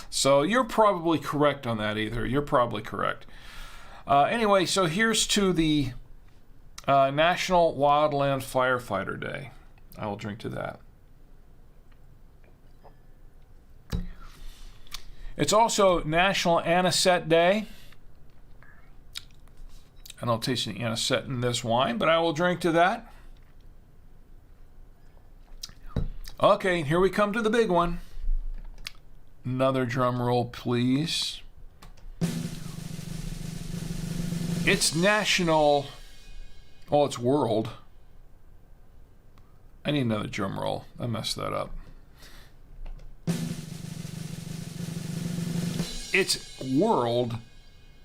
So you're probably correct on that, either. You're probably correct. Anyway, so here's to the National Wildland Firefighter Day. I will drink to that. It's also National Anisette Day. I don't taste any anisette in this wine, but I will drink to that. Okay, here we come to the big one. Another drum roll, please. It's National... Oh, it's World. I need another drum roll. I messed that up. It's World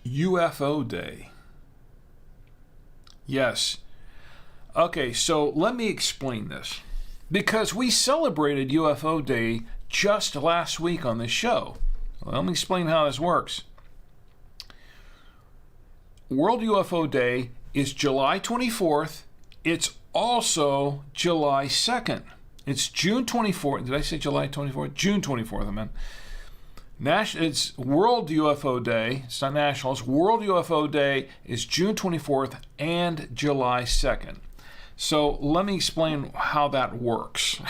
UFO Day. Yes. Okay, so let me explain this. Because we celebrated UFO Day just last week on this show. Well, let me explain how this works. World UFO Day is July 24th. It's also July 2nd. It's June 24th. Did I say July 24th? June 24th, I meant. It's World UFO Day. It's not national. It's World UFO Day is June 24th and July 2nd. So let me explain how that works.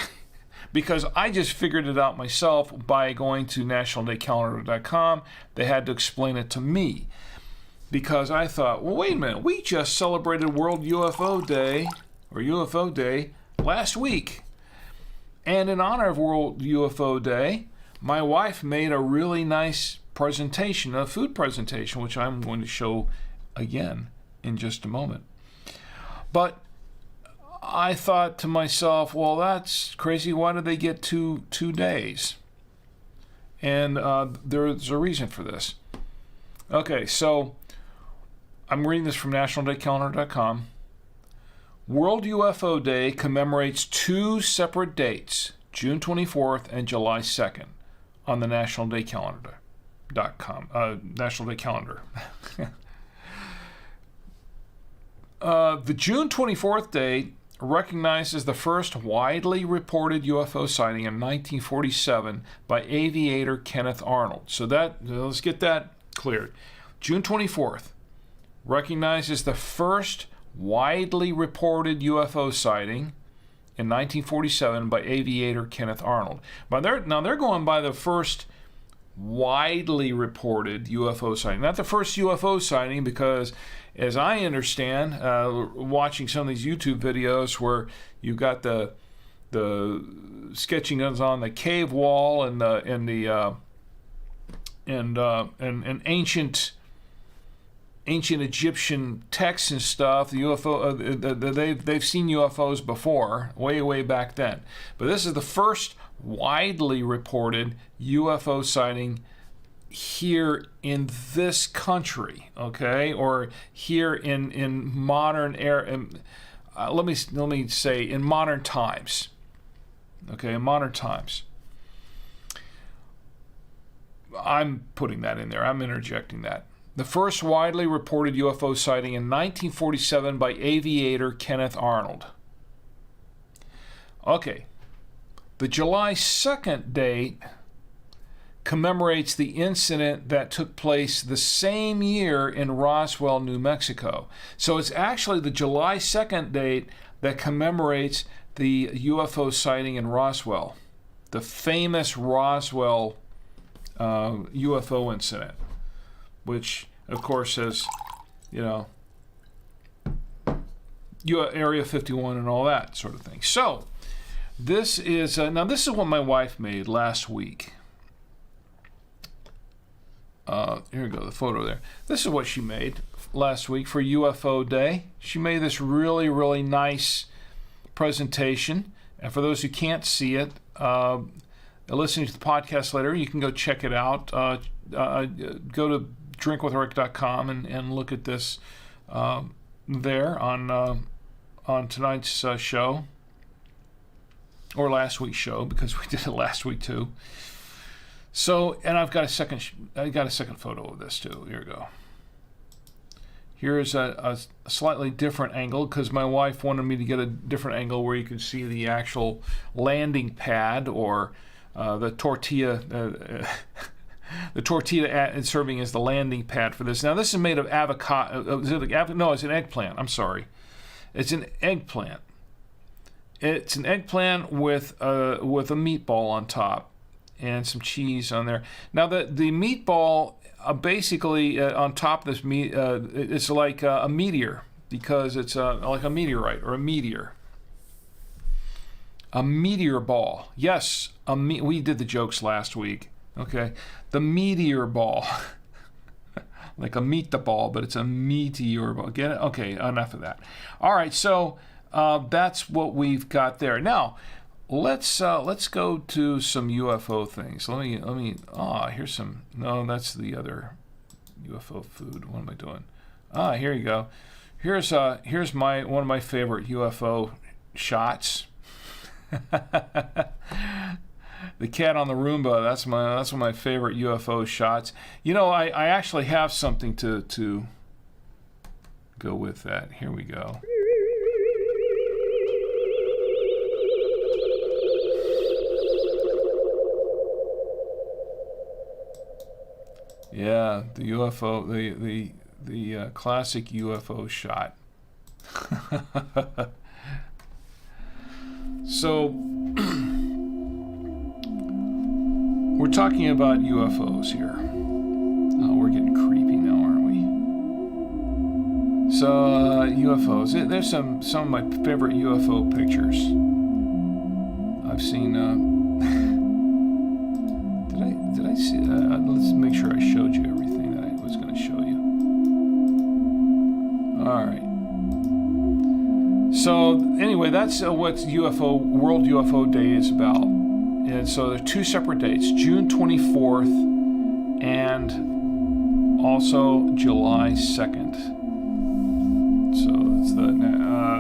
Because I just figured it out myself by going to nationaldaycalendar.com. They had to explain it to me. Because I thought, well, wait a minute. We just celebrated World UFO Day, or UFO Day, last week. And in honor of World UFO Day, my wife made a really nice presentation, a food presentation, which I'm going to show again in just a moment. But I thought to myself, well, that's crazy. Why did they get two days? And there's a reason for this. Okay, so I'm reading this from nationaldaycalendar.com. World UFO Day commemorates two separate dates, June 24th and July 2nd. On the nationaldaycalendar.com, National Day Calendar. The June 24th date recognizes the first widely reported UFO sighting in 1947 by aviator Kenneth Arnold. So let's get that cleared. June 24th recognizes the first widely reported UFO sighting in 1947 by aviator Kenneth Arnold. But they're going by the first widely reported UFO sighting, not the first UFO sighting, because as I understand, watching some of these YouTube videos where you've got the sketching on the cave wall and ancient Egyptian texts and stuff, the UFO, they've seen UFOs before, way back then. But this is the first widely reported UFO sighting here in this country, okay, or here in modern era. Let me say in modern times, okay, in modern times. I'm putting that in there. I'm interjecting that. The first widely reported UFO sighting in 1947 by aviator Kenneth Arnold. Okay. The July 2nd date commemorates the incident that took place the same year in Roswell, New Mexico. So it's actually the July 2nd date that commemorates the UFO sighting in Roswell, the famous Roswell UFO incident, which, of course, is, Area 51 and all that sort of thing. So, this is this is what my wife made last week. Here we go, the photo there. This is what she made last week for UFO Day. She made this really, really nice presentation. And for those who can't see it, listening to the podcast later, you can go check it out. Go to drinkwithrick.com and look at this there on tonight's show, or last week's show, because we did it last week too. So, and I've got a second photo of this too. Here we go. Here's a slightly different angle because my wife wanted me to get a different angle where you can see the actual landing pad or the tortilla. The tortilla serving as the landing pad for this. Now, this is made of avocado. No, it's an eggplant. I'm sorry. It's an eggplant. It's an eggplant with a meatball on top and some cheese on there. Now, the meatball basically on top of this meat, it's like a meteor because it's like a meteorite or a meteor. A meteor ball. Yes, we did the jokes last week. Okay, the meteor ball. Like a meet the ball, but it's a meteor ball. Get it? Okay, enough of that. All right, so that's what we've got there. Now, let's go to some UFO things. Let me. Here's some. No, that's the other UFO food. What am I doing? Here you go. Here's one of my favorite UFO shots. The cat on the Roomba, that's one of my favorite UFO shots. You know, I actually have something to go with that. Here we go. Yeah, the UFO, the classic UFO shot. So we're talking about UFOs here. Oh, we're getting creepy now, aren't we? So UFOs. There's some of my favorite UFO pictures. I've seen. Did I see? Let's make sure I showed you everything that I was going to show you. All right. So anyway, that's what World UFO Day is about. And so there are two separate dates, June 24th and also July 2nd. So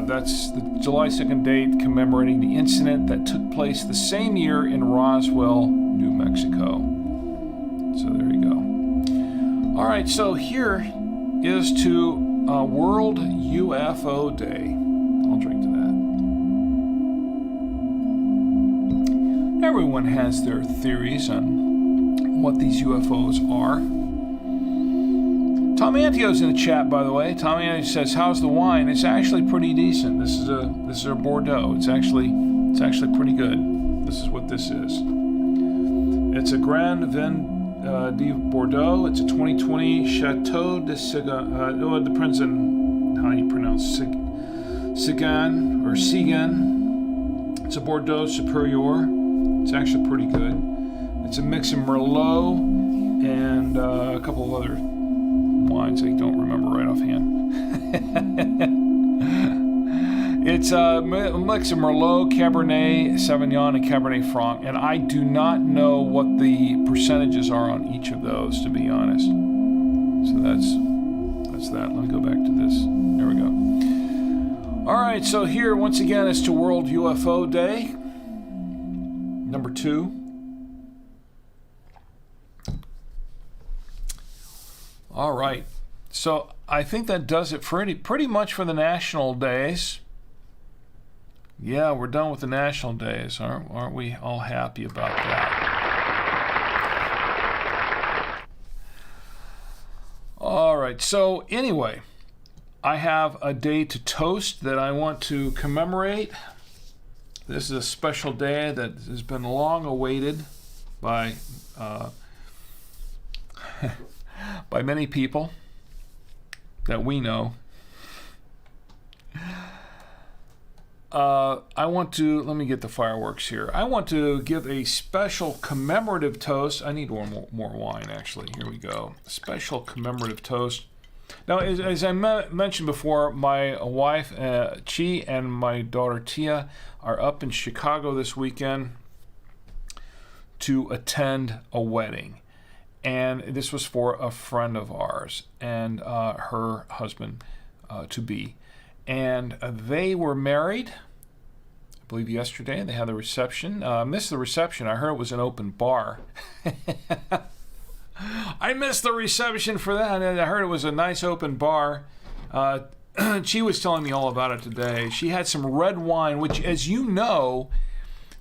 that's the July 2nd date commemorating the incident that took place the same year in Roswell, New Mexico. So there you go. All right, so here is to World UFO Day. I'll drink to that. Everyone has their theories on what these UFOs are. Tom Antio's in the chat, by the way. Tom Antio says, "How's the wine?" It's actually pretty decent. This is a Bordeaux. It's actually pretty good. This is what this is. It's a Grand Vin de Bordeaux. It's a 2020 Chateau de Sigan. It depends on how you pronounce Sigan or Sigan. It's a Bordeaux Superior. It's actually pretty good. It's a mix of Merlot and a couple of other wines I don't remember right offhand. It's a mix of Merlot, Cabernet Sauvignon, and Cabernet Franc, and I do not know what the percentages are on each of those, to be honest. So that's that. Let me go back to this. There we go. All right, so here once again is to World UFO Day. Number 2. All right. So I think that does it for pretty much for the national days. Yeah, we're done with the national days. Aren't we all happy about that? All right. So anyway, I have a day to toast that I want to commemorate. This is a special day that has been long awaited by by many people that we know. Let me get the fireworks here. I want to give a special commemorative toast. I need one more wine, actually. Here we go. Special commemorative toast. Now, as I mentioned before, my wife, Chi, and my daughter, Tia, are up in Chicago this weekend to attend a wedding. And this was for a friend of ours and her husband to be. And they were married, I believe yesterday. They had the reception. Missed the reception. I heard it was an open bar. I missed the reception for that. I heard it was a nice open bar. She was telling me all about it today. She had some red wine, which, as you know,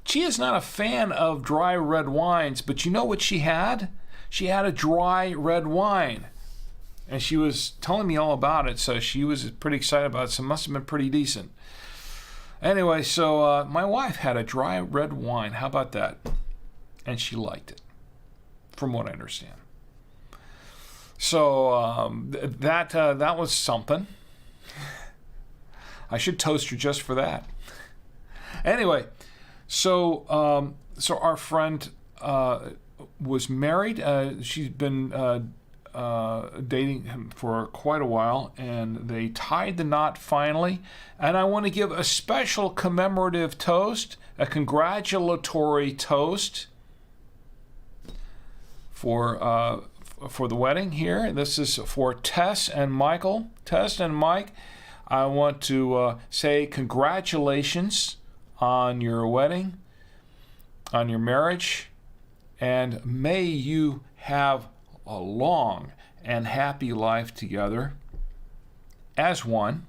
she is not a fan of dry red wines, but you know what she had? She had a dry red wine. And she was telling me all about it, so she was pretty excited about it, so it must have been pretty decent. Anyway, so my wife had a dry red wine. How about that? And she liked it, from what I understand. So that was something. I should toast her just for that. Anyway, so our friend was married. She's been dating him for quite a while, and they tied the knot finally. And I want to give a special commemorative toast, a congratulatory toast for the wedding here. This is for Tess and Michael. Tess and Mike, I want to say congratulations on your wedding, on your marriage, and may you have a long and happy life together as one,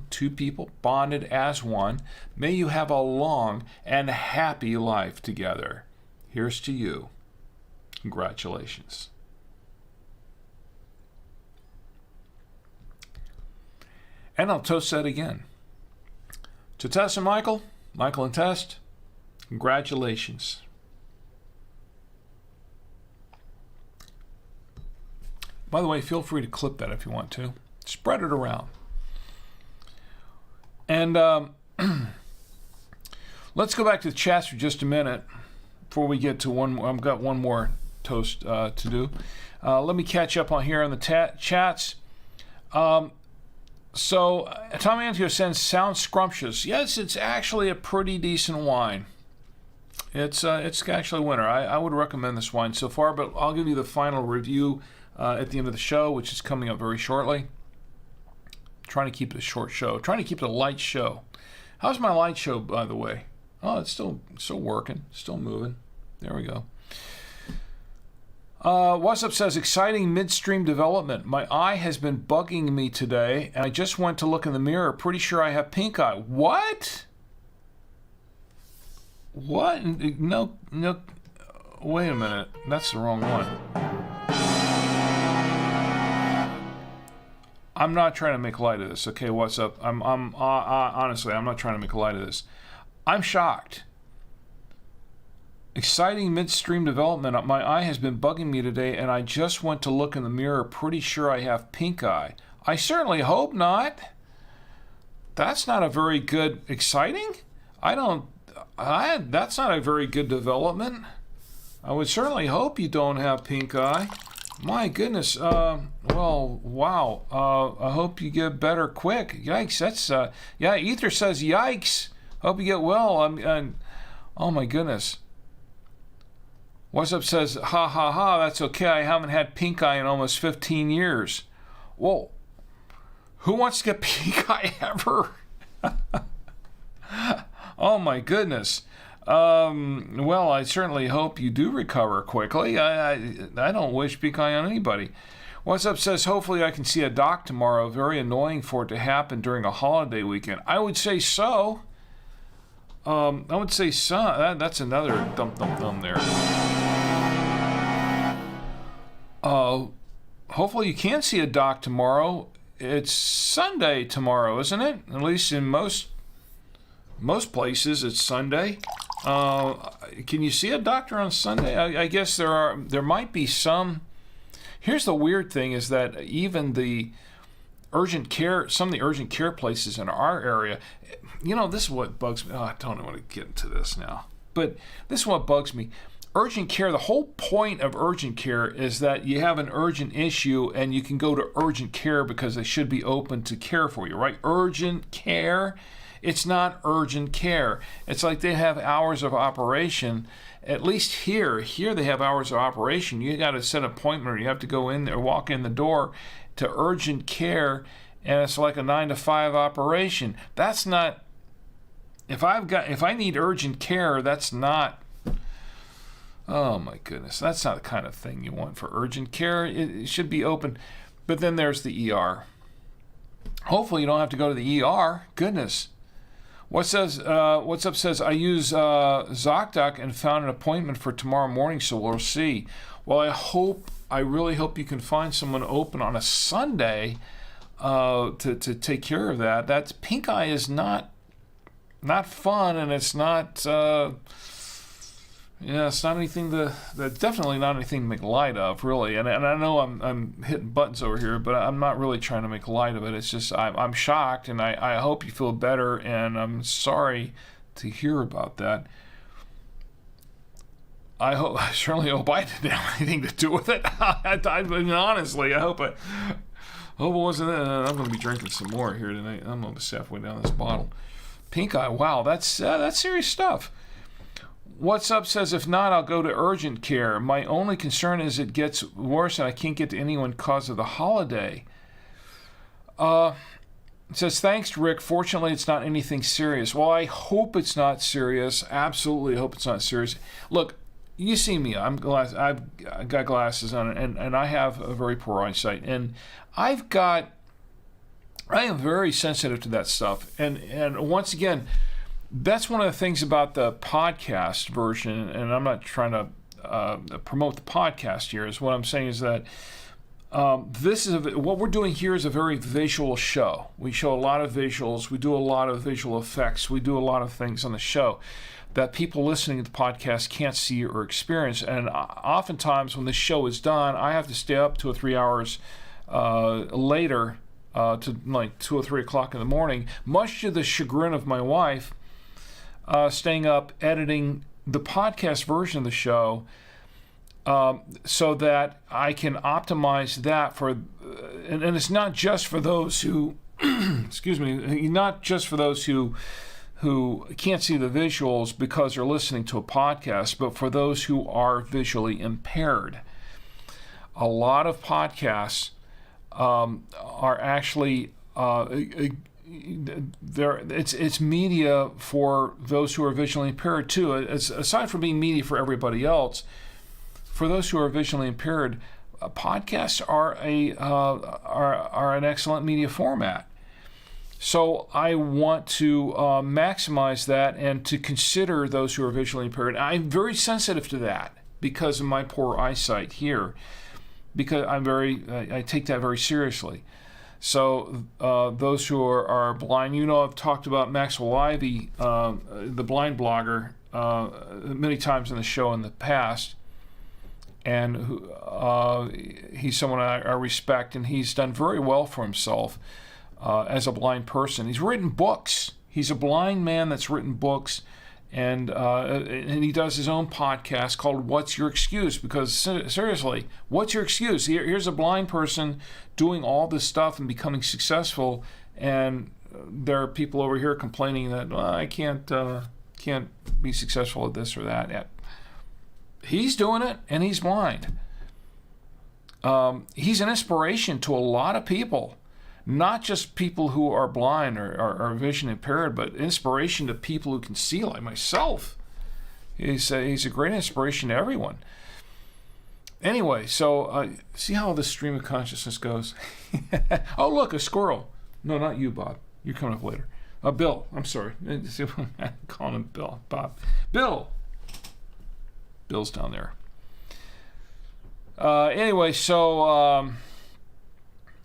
two people bonded as one. May you have a long and happy life together. Here's to you. Congratulations. And I'll toast that again. To Tess and Michael and Tess, congratulations. By the way, feel free to clip that if you want to. Spread it around. And let's go back to the chats for just a minute before we get to one. I've got one more toast to do. Let me catch up on here on the chats. So Tom Antio says, sounds scrumptious. Yes, it's actually a pretty decent wine. It's actually a winner. I would recommend this wine so far, but I'll give you the final review at the end of the show, which is coming up very shortly. Trying to keep it a short show. Trying to keep it a light show. How's my light show, by the way? Oh, it's still working. Still moving. There we go. What's Up says, exciting midstream development. My eye has been bugging me today, and I just went to look in the mirror. Pretty sure I have pink eye. What? What? No. Wait a minute. That's the wrong one. I'm not trying to make light of this. Okay, what's up? Honestly, I'm not trying to make light of this. I'm shocked. Exciting midstream development. My eye has been bugging me today, and I just went to look in the mirror. Pretty sure I have pink eye. I certainly hope not. That's not a very good exciting. That's not a very good development. I would certainly hope you don't have pink eye. My goodness. Well, wow. I hope you get better quick. Yikes. That's Ether says yikes. Hope you get well. Oh my goodness. What's Up says, ha ha ha, that's okay. I haven't had pink eye in almost 15 years. Whoa. Who wants to get pink eye ever? Oh my goodness. Well, I certainly hope you do recover quickly. I don't wish pink eye on anybody. What's Up says, hopefully I can see a doc tomorrow. Very annoying for it to happen during a holiday weekend. I would say so. That's another thumb there. Hopefully you can see a doc tomorrow. It's Sunday tomorrow, isn't it? At least in most places it's Sunday. Can you see a doctor on Sunday? I guess there might be some. Here's the weird thing is that even the urgent care, some of the urgent care places in our area, this is what bugs me. I don't want to get into this now, but this is what bugs me. Urgent care, the whole point of urgent care is that you have an urgent issue and you can go to urgent care because they should be open to care for you, right? Urgent care, it's not urgent care. It's like they have hours of operation. At least here they have hours of operation. You got to set an appointment or you have to go in there, walk in the door to urgent care, and it's like a 9 to 5 operation. That's not if I need urgent care, that's not. Oh my goodness, that's not the kind of thing you want for urgent care. It should be open. But then there's the ER. Hopefully you don't have to go to the ER. Goodness. What's up says, I use ZocDoc and found an appointment for tomorrow morning, so we'll see. Well, I really hope you can find someone open on a Sunday to take care of that. That's pink eye is not fun, and it's not it's not anything that's definitely not anything to make light of, really. And I know I'm hitting buttons over here, but I'm not really trying to make light of it. It's just I'm shocked, and I hope you feel better, and I'm sorry to hear about that. I certainly hope I didn't have anything to do with it. I mean, honestly, I hope it wasn't it. I'm going to be drinking some more here tonight. I'm almost halfway down this bottle. Pink eye, wow, that's serious stuff. What's up says, if not, I'll go to urgent care. My only concern is it gets worse and I can't get to anyone because of the holiday. It says, thanks, Rick. Fortunately, it's not anything serious. Well, I hope it's not serious. Absolutely hope it's not serious. Look, you see me. I've got glasses on, and I have a very poor eyesight. And I am very sensitive to that stuff. And once again, that's one of the things about the podcast version, and I'm not trying to promote the podcast here. Is what I'm saying is that what we're doing here is a very visual show. We show a lot of visuals. We do a lot of visual effects. We do a lot of things on the show that people listening to the podcast can't see or experience. And oftentimes when the show is done, I have to stay up 2 or 3 hours later to like 2 or 3 o'clock in the morning, much to the chagrin of my wife, staying up editing the podcast version of the show so that I can optimize that for, and it's not just for those who, excuse me, not just for those who can't see the visuals because they're listening to a podcast, but for those who are visually impaired. A lot of podcasts are actually it's media for those who are visually impaired too. Aside from being media for everybody else, for those who are visually impaired, podcasts are an excellent media format. So I want to maximize that and to consider those who are visually impaired. I'm very sensitive to that because of my poor eyesight here, because I take that very seriously. So those who are blind, I've talked about Maxwell Ivey, the blind blogger, many times in the show in the past, and he's someone I respect, and he's done very well for himself as a blind person. He's written books. He's a blind man that's written books, and he does his own podcast called What's Your Excuse? Because seriously, what's your excuse? Here's a blind person doing all this stuff and becoming successful, and there are people over here complaining that I can't be successful at this or that. Yeah. He's doing it, and he's blind. He's an inspiration to a lot of people. Not just people who are blind or are vision impaired, but inspiration to people who can see, like myself. He's a great inspiration to everyone. Anyway, so see how this stream of consciousness goes? Oh, look, a squirrel. No, not you, Bob. You're coming up later. Bill. I'm sorry. I'm calling him Bill. Bob. Bill. Bill's down there. Anyway, so...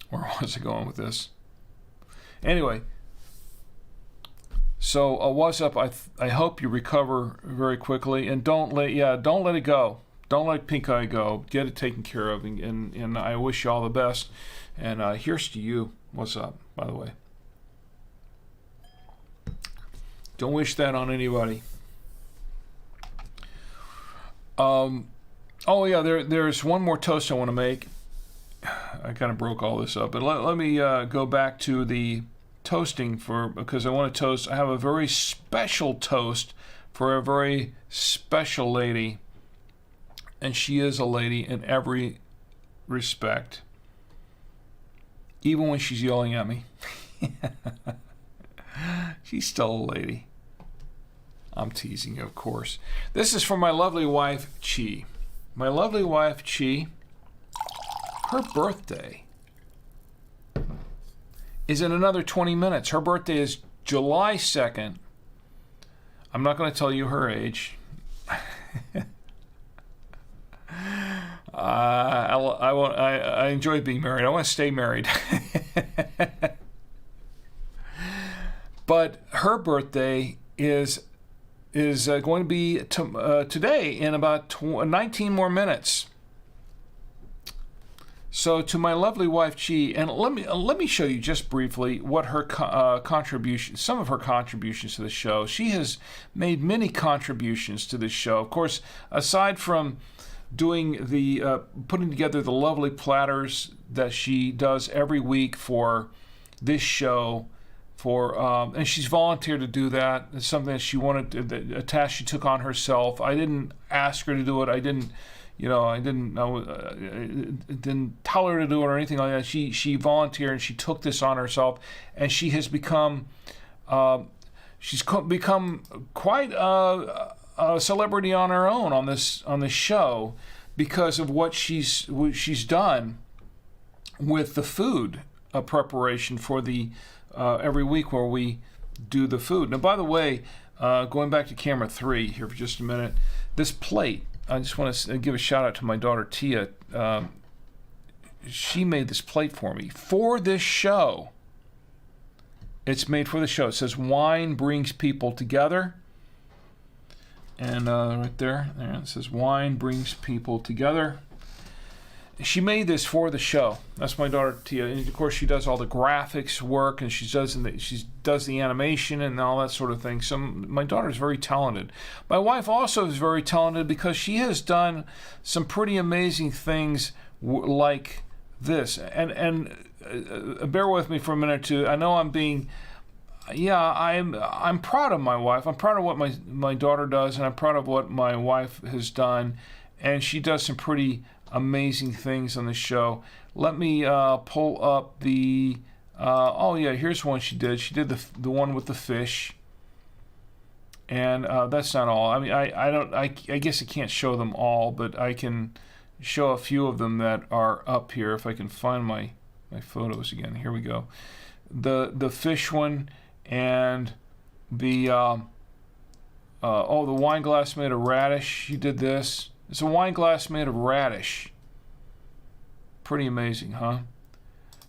where was I going with this? Anyway, so what's up? I hope you recover very quickly, and don't let it go. Don't let pink eye go. Get it taken care of, and I wish you all the best. And here's to you. What's up, by the way? Don't wish that on anybody. Oh yeah, there's one more toast I want to make. I kind of broke all this up, but let me go back to the toasting because I want to toast. I have a very special toast for a very special lady, and she is a lady in every respect, even when she's yelling at me. She's still a lady. I'm teasing you, of course. This is for my lovely wife, Chi. My lovely wife, Chi, her birthday is in another 20 minutes. Her birthday is July 2nd. I'm not going to tell you her age. I enjoy being married. I want to stay married. But her birthday is going to be today in about 19 more minutes. So to my lovely wife Chi, and let me show you just briefly what her some of her contributions to the show. She has made many contributions to this show. Of course, aside from doing the putting together the lovely platters that she does every week for this show, and she's volunteered to do that. It's something that she wanted, a task she took on herself. I didn't ask her to do it. I didn't tell her to do it or anything like that. She volunteered and she took this on herself, and she has become quite a celebrity on her own on this show because of what she's done with the food preparation for the every week where we do the food. Now, by the way, going back to camera 3 here for just a minute, this plate. I just want to give a shout out to my daughter Tia. She made this plate for me for this show. It's made for the show. It says "Wine brings people together," and right there it says "Wine brings people together." She made this for the show. That's my daughter Tia, and of course she does all the graphics work, and she does the animation and all that sort of thing. So my daughter is very talented. My wife also is very talented because she has done some pretty amazing things like this. And bear with me for a minute or two. I know I'm proud of my wife. I'm proud of what my daughter does, and I'm proud of what my wife has done. And she does some pretty amazing things on the show. Let me pull up the here's one she did. She did the one with the fish, and that's not all. I mean, I guess I can't show them all, but I can show a few of them that are up here if I can find my photos again. Here we go. The fish one, and the the wine glass made of radish. She did this. It's a wine glass made of radish. Pretty amazing, huh?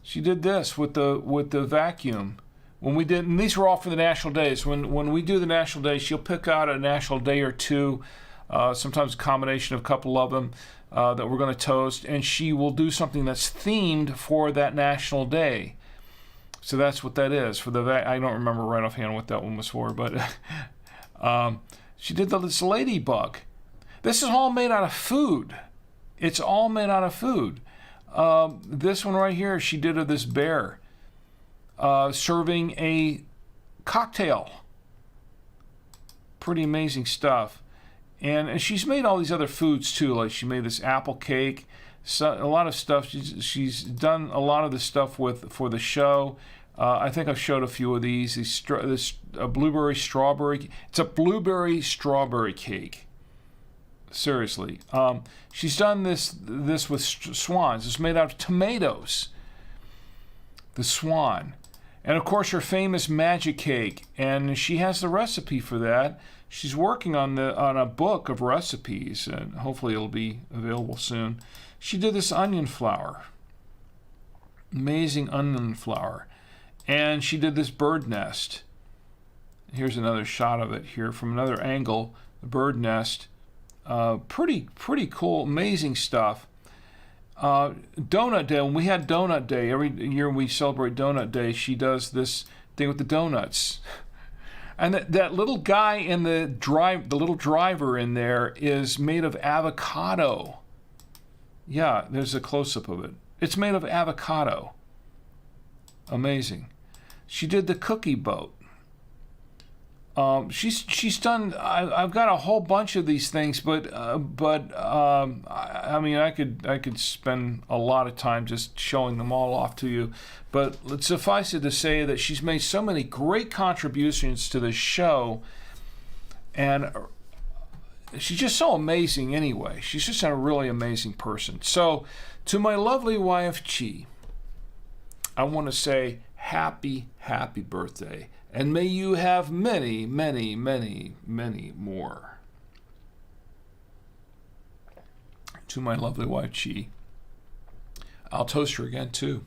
She did this with the vacuum. When we did, and these were all for the national days. When we do the national days, she'll pick out a national day or two, sometimes a combination of a couple of them that we're going to toast, and she will do something that's themed for that national day. So that's what that is. I don't remember right offhand what that one was for, but she did this ladybug. This is all made out of food. It's all made out of food. This one right here, she did of this bear serving a cocktail. Pretty amazing stuff. And she's made all these other foods too. Like she made this apple cake. A lot of stuff. She's done a lot of the stuff for the show. I think I've showed a few of these. This blueberry strawberry. It's a blueberry strawberry cake. Seriously. She's done this with swans. It's made out of tomatoes. The swan. And of course her famous magic cake. And she has the recipe for that. She's working on a book of recipes, and hopefully it'll be available soon. She did this onion flour. Amazing onion flour. And she did this bird nest. Here's another shot of it here from another angle. The bird nest. Pretty cool, amazing stuff. Donut Day, when we had Donut Day, every year we celebrate Donut Day, she does this thing with the donuts. And that little guy in the little driver in there is made of avocado. Yeah, there's a close-up of it. It's made of avocado. Amazing. She did the cookie boat. She's done. I've got a whole bunch of these things, but I mean, I could spend a lot of time just showing them all off to you. But let's suffice it to say that she's made so many great contributions to the show And she's just so amazing anyway. She's just a really amazing person. So to my lovely wife, Chi, I want to say happy, happy birthday. And may you have many, many, many, many more. To my lovely wife, Chi, I'll toast her again, too.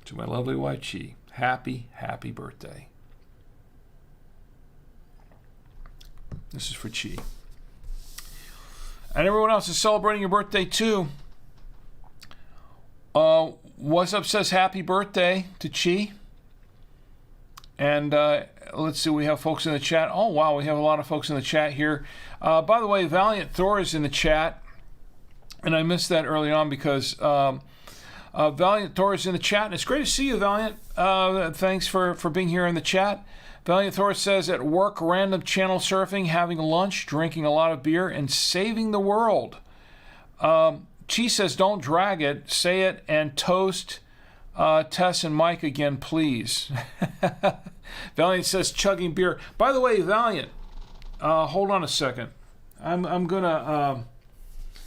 To my lovely wife, Chi, happy, happy birthday. This is for Chi. And everyone else is celebrating your birthday, too. What's Up says happy birthday to Chi. And let's see, we have folks in the chat. Oh, wow, we have a lot of folks in the chat here. By the way, Valiant Thor is in the chat. And I missed that early on because Valiant Thor is in the chat. And it's great to see you, Valiant. Thanks for being here in the chat. Valiant Thor says, at work, random channel surfing, having lunch, drinking a lot of beer, and saving the world. Chi says, don't drag it, say it, and toast Tess and Mike again, please. Valiant says, chugging beer. By the way, Valiant, hold on a second. I'm going to,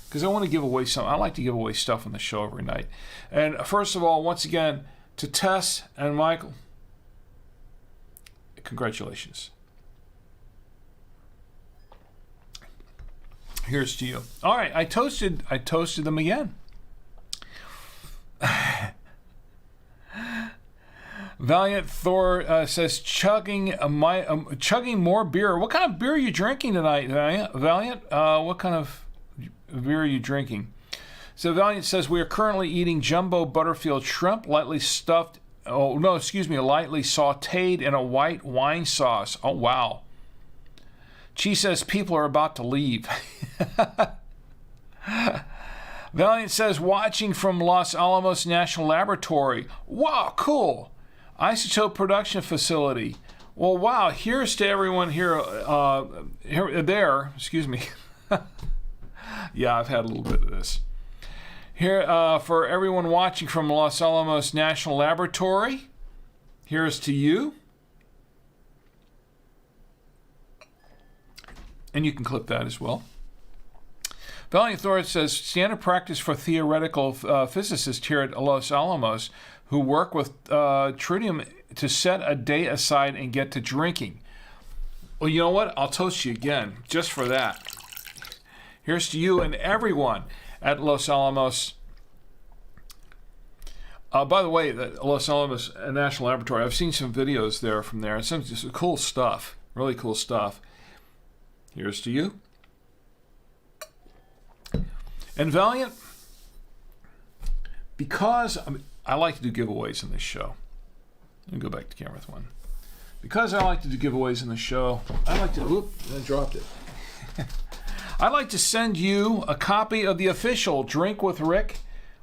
because I want to give away something. I like to give away stuff on the show every night. And first of all, once again, to Tess and Michael, congratulations. Here's to you. All right, I toasted them again. Valiant Thor says chugging more beer. What kind of beer are you drinking tonight, Valiant? What kind of beer are you drinking? So Valiant says we are currently eating jumbo Butterfield shrimp, lightly sautéed in a white wine sauce. Oh, wow. Chi says people are about to leave. Valiant says watching from Los Alamos National Laboratory. Wow, cool. Isotope production facility. Well, wow. Here's to everyone here. Excuse me. Yeah, I've had a little bit of this. Here, for everyone watching from Los Alamos National Laboratory, here's to you. And you can clip that as well. Valiant Thor says, standard practice for theoretical physicists here at Los Alamos who work with tritium to set a day aside and get to drinking. Well, you know what? I'll toast you again, just for that. Here's to you and everyone at Los Alamos. By the way, the Los Alamos National Laboratory, I've seen some videos there from there. Some just cool stuff, really cool stuff. Here's to you. And Valiant, because I like to do giveaways in this show. Let me go back to camera with one. Because I like to do giveaways in the show, I dropped it. I'd like to send you a copy of the official Drink with Rick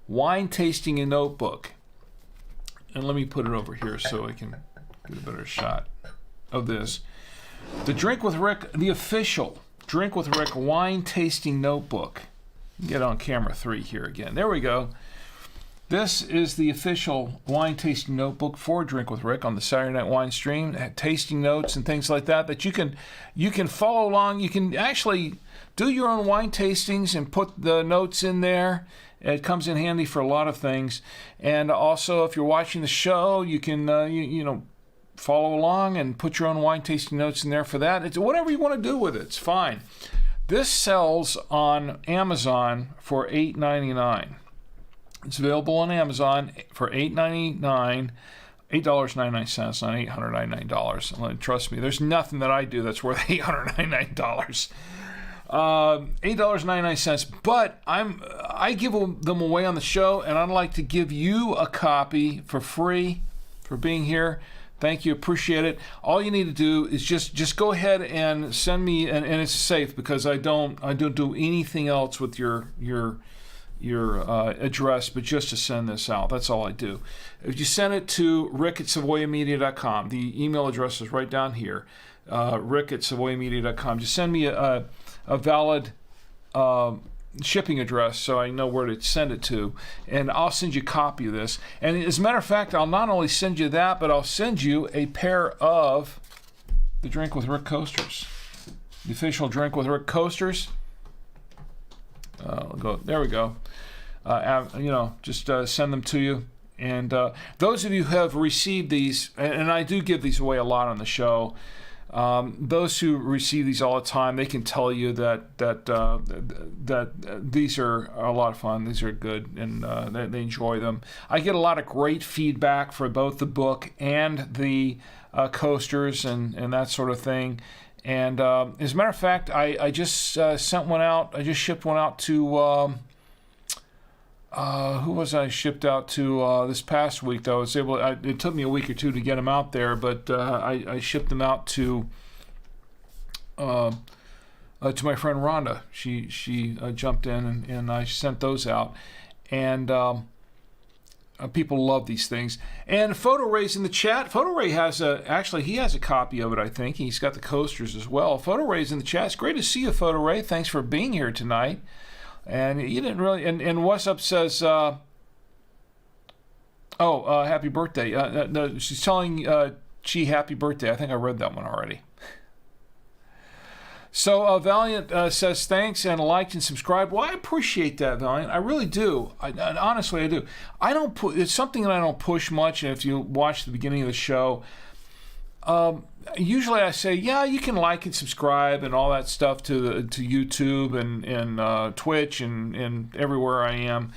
wine tasting and notebook. And let me put it over here so I can get a better shot of this. The Drink with Rick, the official Drink with Rick wine tasting notebook. Get on camera 3 here again. There we go. This is the official wine tasting notebook for Drink with Rick on the Saturday Night Winestream. Tasting notes and things like that you can follow along. You can actually do your own wine tastings and put the notes in there. It comes in handy for a lot of things. And also, if you're watching the show, you can follow along and put your own wine tasting notes in there for that. It's whatever you want to do with it. It's fine. This sells on Amazon for $8.99. It's available on Amazon for $8.99, $8.99, not $899. Trust me, there's nothing that I do that's worth $899. $8.99. But I give them away on the show, and I'd like to give you a copy for free for being here. Thank you, appreciate it. All you need to do is just go ahead and send me, and it's safe because I don't do anything else with your address, but just to send this out. That's all I do. If you send it to rick@savoyamedia.com, the email address is right down here, rick@savoyamedia.com. Just send me a valid shipping address so I know where to send it to, and I'll send you a copy of this. And as a matter of fact, I'll not only send you that, but I'll send you a pair of The Drink with Rick Coasters. The official Drink with Rick Coasters. There we go. Just send them to you. And those of you who have received these, and I do give these away a lot on the show, those who receive these all the time, they can tell you that these are a lot of fun. These are good, and they enjoy them. I get a lot of great feedback for both the book and the coasters and that sort of thing. And as a matter of fact, I just sent one out. I just shipped one out to who was I shipped out to this past week? Though it took me a week or two to get them out there, but I shipped them out to my friend Rhonda. She jumped in and I sent those out, and people love these things. And Photo Ray's in the chat. Photo Ray has he has a copy of it. I think he's got the coasters as well. Photo Ray's in the chat. It's great to see you, Photo Ray. Thanks for being here tonight. And you didn't really. And What's Up says, happy birthday. No, she's telling Chi happy birthday. I think I read that one already. So Valiant says thanks and liked and subscribed. Well, I appreciate that, Valiant. I really do. Honestly, I do. It's something that I don't push much. And if you watch the beginning of the show, usually I say, yeah, you can like and subscribe and all that stuff to YouTube and Twitch and everywhere I am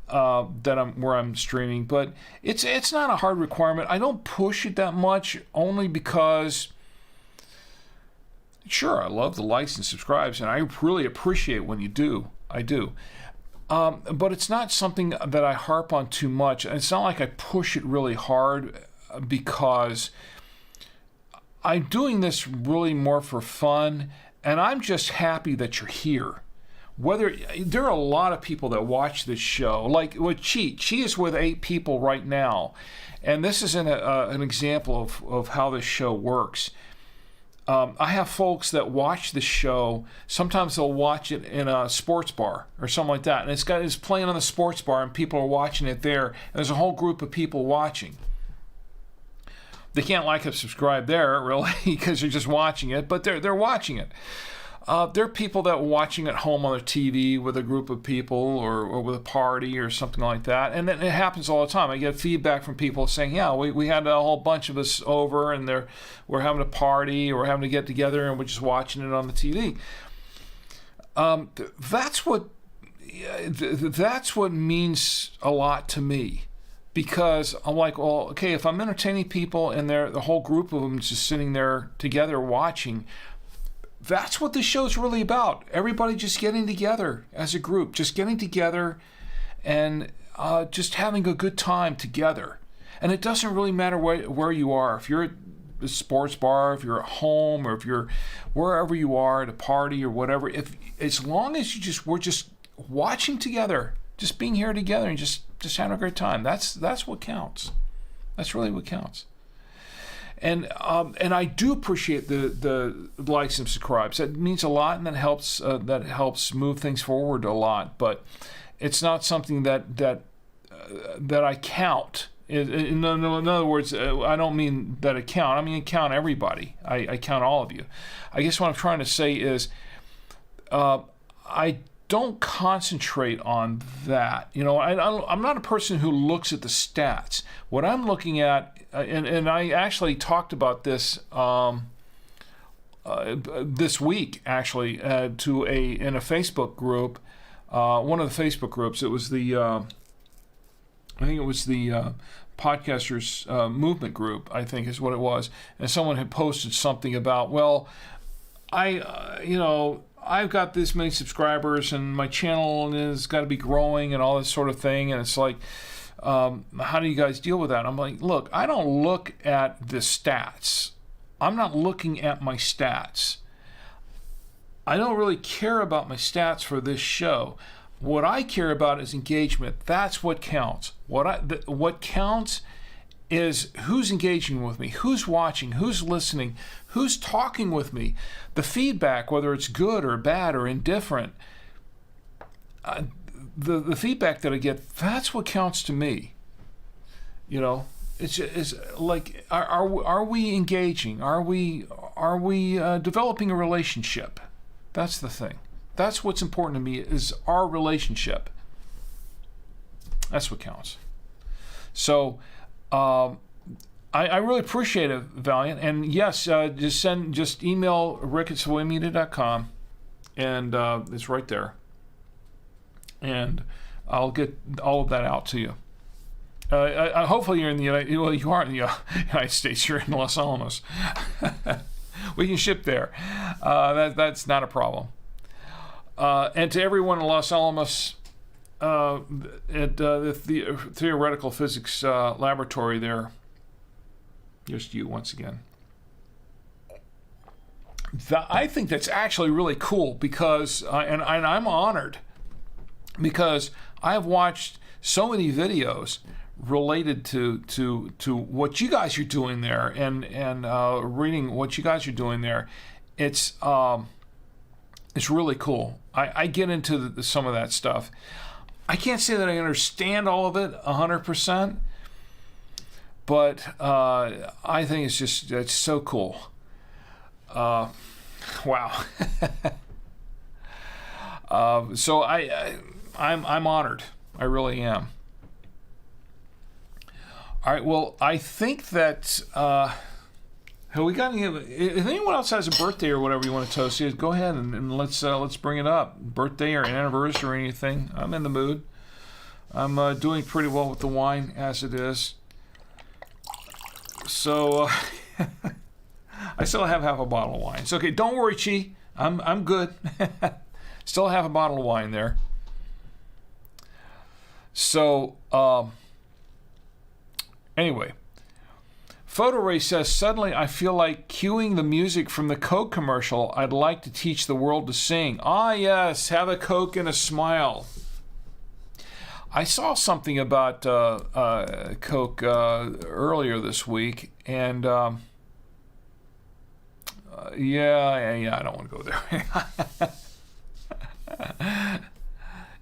where I'm streaming. But it's not a hard requirement. I don't push it that much, only because, sure, I love the likes and subscribes, and I really appreciate when you do. I do. But it's not something that I harp on too much. It's not like I push it really hard, because I'm doing this really more for fun, and I'm just happy that you're here. There are a lot of people that watch this show, like with Chi. Chi is with 8 people right now, and this is an example of how this show works. I have folks that watch the show. Sometimes they'll watch it in a sports bar or something like that, and it's playing on the sports bar, and people are watching it there. And there's a whole group of people watching. They can't like or subscribe there, really, because they're just watching it, but they're watching it. There are people that are watching at home on their TV with a group of people or with a party or something like that, and it happens all the time. I get feedback from people saying, yeah, we had a whole bunch of us over, and we're having a party, or we're having to get together, and we're just watching it on the TV. That's what means a lot to me. Because I'm like, well, okay, if I'm entertaining people and the whole group of them just sitting there together watching, that's what the show's really about. Everybody just getting together as a group, just getting together and just having a good time together. And it doesn't really matter where you are. If you're at a sports bar, if you're at home, or if you're wherever you are at a party or whatever, as long as we're just watching together, just being here together and just having a great time. That's what counts. That's really what counts. And I do appreciate the likes and subscribes. That means a lot, and that helps move things forward a lot. But it's not something that I count. In other words, I don't mean that I count. I mean I count everybody. I count all of you. I guess what I'm trying to say is, I don't concentrate on that. I'm not a person who looks at the stats. What I'm looking at, and I actually talked about this this week, actually, in a Facebook group, one of the Facebook groups. It was I think it was the Podcasters Movement group, I think is what it was. And someone had posted something about, well, I've got this many subscribers and my channel has got to be growing and all this sort of thing. And it's like, how do you guys deal with that? I'm like, look, I don't look at the stats. I'm not looking at my stats. I don't really care about my stats for this show. What I care about is engagement. That's what counts. What counts is who's engaging with me, who's watching, who's listening, who's talking with me. The feedback, whether it's good or bad or indifferent, the feedback that I get, that's what counts to me. It's like, are we engaging? Are we are we developing a relationship? That's the thing. That's what's important to me, is our relationship. That's what counts. So I really appreciate it, Valiant. And yes, just email rick@scifi.com, and it's right there. And I'll get all of that out to you. Hopefully you're in the you are in the United States. You're in Los Alamos. We can ship there. That's not a problem. And to everyone in Los Alamos, at the Theoretical Physics Laboratory there, just you once again. I think that's actually really cool because, and I'm honored, because I've watched so many videos related to what you guys are doing there, and reading what you guys are doing there. It's really cool. I get into some of that stuff. I can't say that I understand all of it 100%, but I think it's so cool. Wow. So I'm honored. I really am. All right. Well, I think that have we got any? If anyone else has a birthday or whatever you want to toast, go ahead and let's bring it up. Birthday or anniversary or anything. I'm in the mood. I'm doing pretty well with the wine as it is. So I still have half a bottle of wine. It's okay. Don't worry, Chi. I'm good. Still have a bottle of wine there. So anyway, Photo Ray says, suddenly I feel like cueing the music from the Coke commercial I'd like to teach the world to sing. Ah, yes, have a Coke and a smile. I saw something about Coke earlier this week, and yeah, I don't want to go there.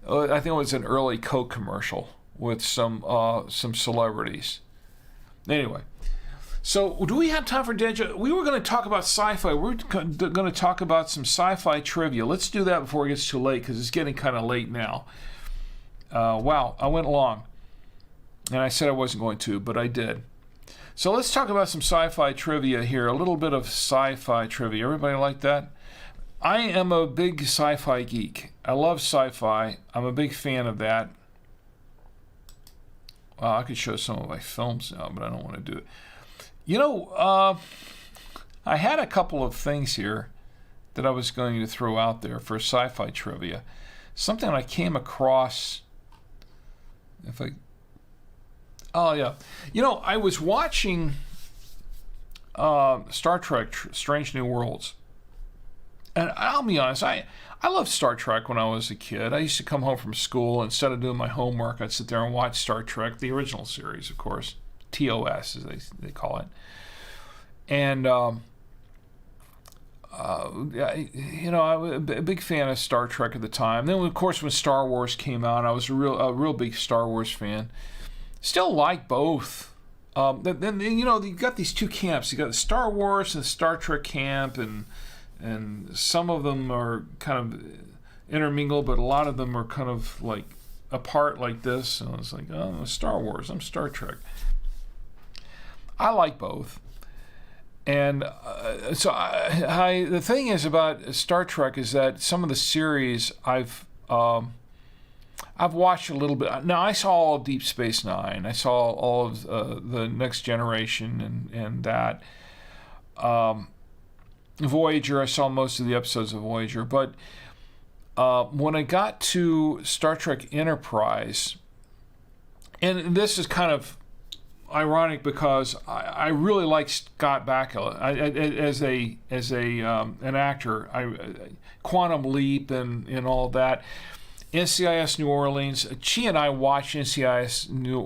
I think it was an early Coke commercial with some celebrities. Anyway, so do we have time for Deja? We were going to talk about sci-fi. We're going to talk about some sci-fi trivia. Let's do that before it gets too late, because it's getting kind of late now. Wow, I went long. And I said I wasn't going to, but I did. So let's talk about some sci-fi trivia here. A little bit of sci-fi trivia. Everybody like that? I am a big sci-fi geek. I love sci-fi. I'm a big fan of that. I could show some of my films now, but I don't want to do it. You know, I had a couple of things here that I was going to throw out there for sci-fi trivia. Something I came across. Oh yeah, you know, I was watching Star Trek: Strange New Worlds, and I'll be honest, I loved Star Trek when I was a kid. I used to come home from school, instead of doing my homework, I'd sit there and watch Star Trek, the original series, of course, TOS as they call it, and you know, I was a big fan of Star Trek at the time. Then, of course, when Star Wars came out, I was a real big Star Wars fan. Still like both. Then you know, you got these two camps. You got the Star Wars and the Star Trek camp, and some of them are kind of intermingled, but a lot of them are kind of like apart like this. And I was like, oh, I'm Star Wars, I'm Star Trek. I like both. And the thing is about Star Trek is that some of the series I've watched a little bit. Now, I saw all of Deep Space Nine. I saw all of the Next Generation and that. Voyager, I saw most of the episodes of Voyager. But when I got to Star Trek Enterprise, and this is kind of ironic because I really like Scott Bakula as an actor. Quantum Leap and all that. NCIS New Orleans. Chi and I watched NCIS New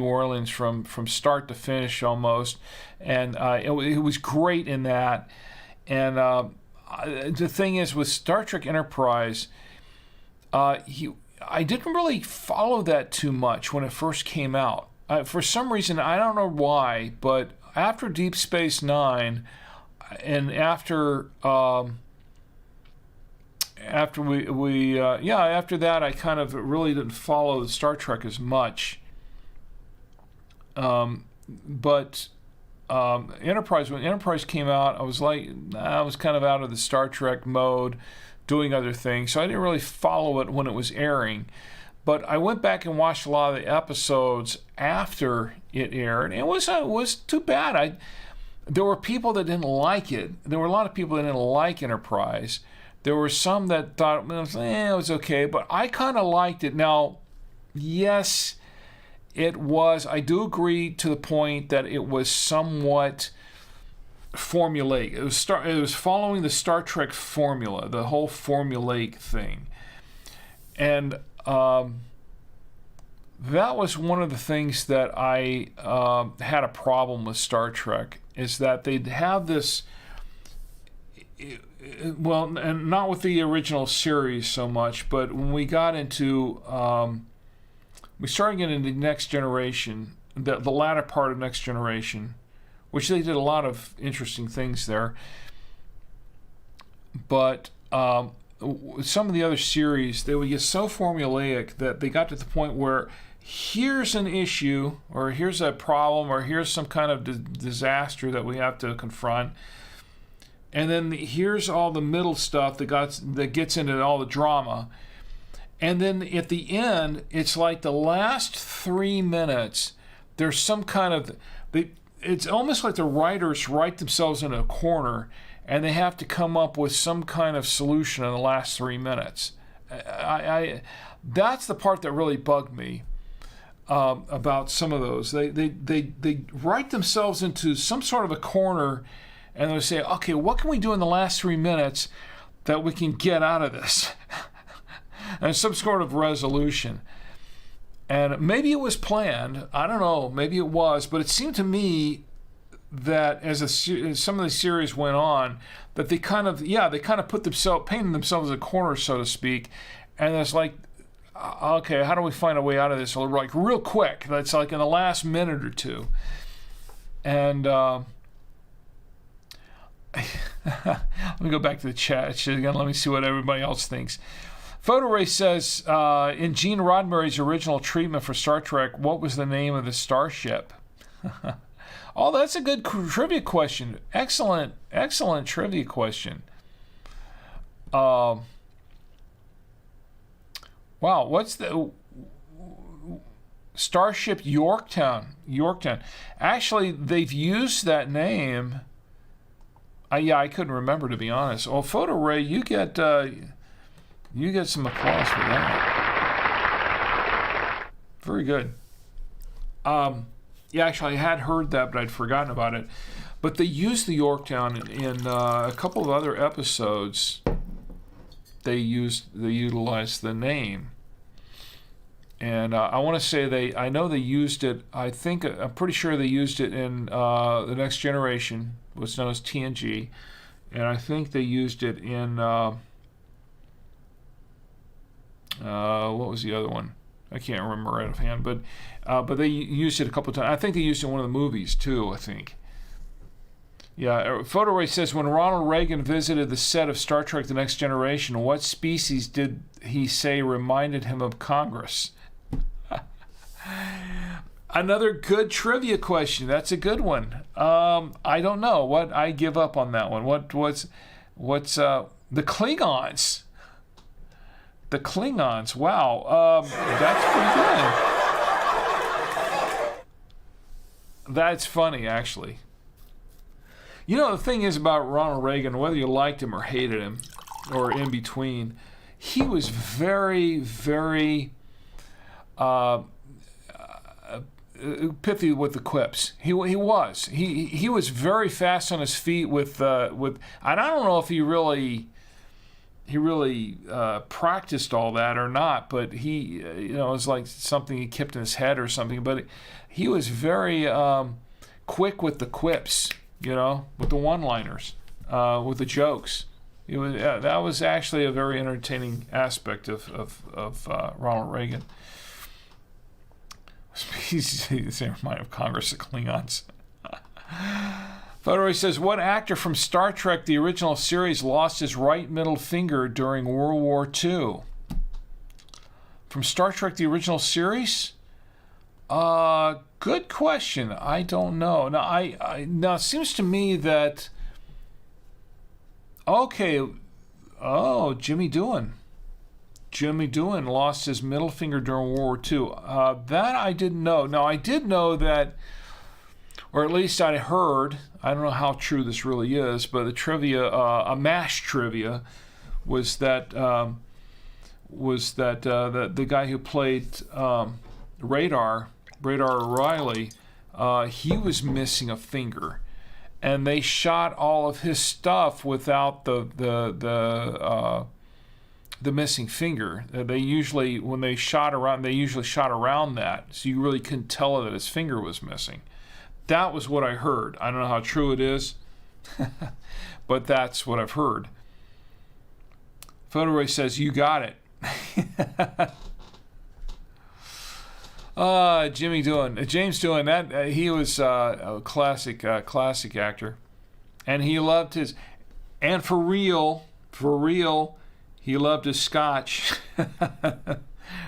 Orleans from start to finish almost, and it was great in that. And the thing is, with Star Trek Enterprise, I didn't really follow that too much when it first came out. For some reason, I don't know why, but after Deep Space Nine, and after after that, I kind of really didn't follow Star Trek as much. But Enterprise, when Enterprise came out, I was kind of out of the Star Trek mode, doing other things, so I didn't really follow it when it was airing. But I went back and watched a lot of the episodes after it aired, and it was too bad. There were people that didn't like it. There were a lot of people that didn't like Enterprise. There were some that thought it was okay, but I kind of liked it. Now, yes, it was. I do agree to the point that it was somewhat formulaic. It was following the Star Trek formula, the whole formulaic thing, and that was one of the things that I had a problem with Star Trek, is that they'd have this. Well, and not with the original series so much, but when we got into, we started getting into Next Generation, the latter part of Next Generation, which they did a lot of interesting things there. But some of the other series, they would get so formulaic that they got to the point where here's an issue, or here's a problem, or here's some kind of disaster that we have to confront. And then here's all the middle stuff that gets into all the drama. And then at the end, it's like the last 3 minutes, there's some kind of... It's almost like the writers write themselves in a corner, and they have to come up with some kind of solution in the last 3 minutes. That's the part that really bugged me about some of those. They write themselves into some sort of a corner, and they'll say, okay, what can we do in the last 3 minutes that we can get out of this? And some sort of resolution. And maybe it was planned. I don't know. Maybe it was. But it seemed to me that as some of the series went on, that they kind of painted themselves in a corner, so to speak. And it's like, okay, how do we find a way out of this? Like real quick. That's like in the last minute or two. And... let me go back to the chat again. Let me see what everybody else thinks. Photo Ray says, in Gene Roddenberry's original treatment for Star Trek, what was the name of the starship? Oh, that's a good trivia question. Excellent trivia question. Wow, what's the... Starship Yorktown. Actually, they've used that name... I couldn't remember, to be honest. Well, Photo Ray, you get some applause for that. Very good. Actually, I had heard that, but I'd forgotten about it. But they used the Yorktown in a couple of other episodes. They utilized the name, and I want to say I know they used it. I'm pretty sure they used it in the Next Generation, what's known as TNG, and I think they used it in what was the other one? I can't remember right offhand, but they used it a couple of times. I think they used it in one of the movies too, I think. Yeah, Photo Ray says, when Ronald Reagan visited the set of Star Trek The Next Generation, what species did he say reminded him of Congress? Another good trivia question. That's a good one. I don't know. I give up on that one. What's the Klingons? The Klingons. Wow. That's pretty good. That's funny, actually. You know, the thing is about Ronald Reagan, whether you liked him or hated him, or in between, he was very, very pithy with the quips. He was. He was very fast on his feet with. And I don't know if he really practiced all that or not, but he, it was like something he kept in his head or something. But he was very quick with the quips, with the one-liners, with the jokes. That was actually a very entertaining aspect of Ronald Reagan. He's the same mind of Congress, the Klingons. Photo says, what actor from Star Trek, the original series, lost his right middle finger during World War II? From Star Trek, the original series? Good question. I don't know. Now it seems to me that... Okay. Oh, Jimmy Doohan. Jimmy Doohan lost his middle finger during World War II. That I didn't know. Now, I did know that, or at least I heard, I don't know how true this really is, but the trivia, a MASH trivia, was that the guy who played Radar O'Reilly, he was missing a finger, and they shot all of his stuff without the missing finger. They usually, when they shot around, shot around that, so you really couldn't tell that his finger was missing. That was what I heard. I don't know how true it is, but that's what I've heard. Photo Ray says, you got it. Jimmy Doohan, James Doohan, that he was a classic actor, and he loved his, and for real, he loved his scotch.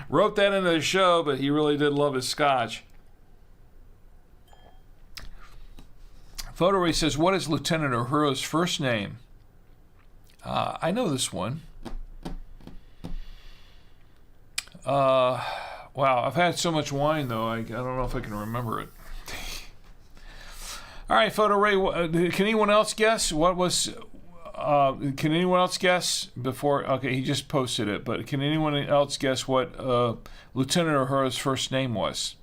Wrote that into the show, but he really did love his scotch. Photo Ray says, what is Lieutenant Uhura's first name? I know this one. Wow, I've had so much wine, though, I don't know if I can remember it. All right, Photo Ray, can anyone else guess? Can anyone else guess before? Okay, he just posted it, but can anyone else guess what Lieutenant Uhura's first name was?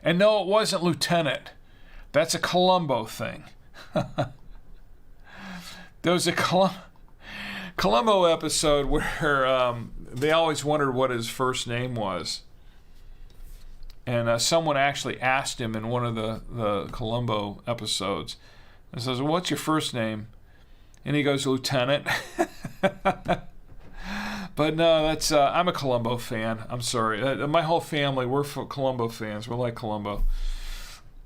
And no, it wasn't Lieutenant. That's a Columbo thing. There was a Columbo episode where they always wondered what his first name was. And someone actually asked him in one of the Columbo episodes, and says, well, what's your first name? And he goes, Lieutenant. But no, that's I'm a Columbo fan. I'm sorry. My whole family, we're Columbo fans. We like Columbo.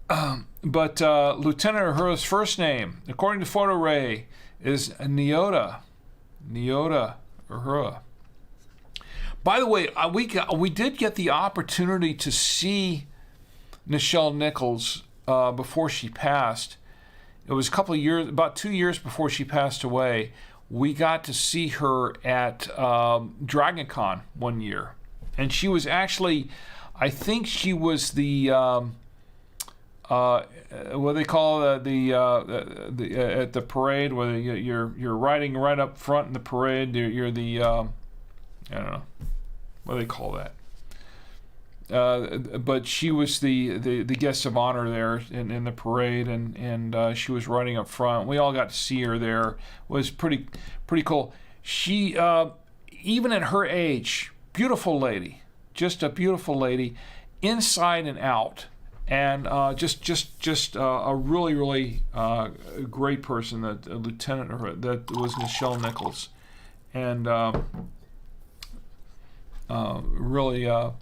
But Lieutenant Uhura's first name, according to Photo Ray, is Nyota Uhura. By the way, we did get the opportunity to see Nichelle Nichols before she passed. It was a couple of years, about 2 years before she passed away. We got to see her at Dragon Con one year, and she was actually, I think she was the what they call the at the parade, where you're riding right up front in the parade. You're the I don't know what do they call that. But she was the guest of honor there in the parade, and she was riding up front. We all got to see her there. It was pretty cool. She even at her age, beautiful lady, just a beautiful lady, inside and out. And just a really great person, that lieutenant that was Nichelle Nichols, and really a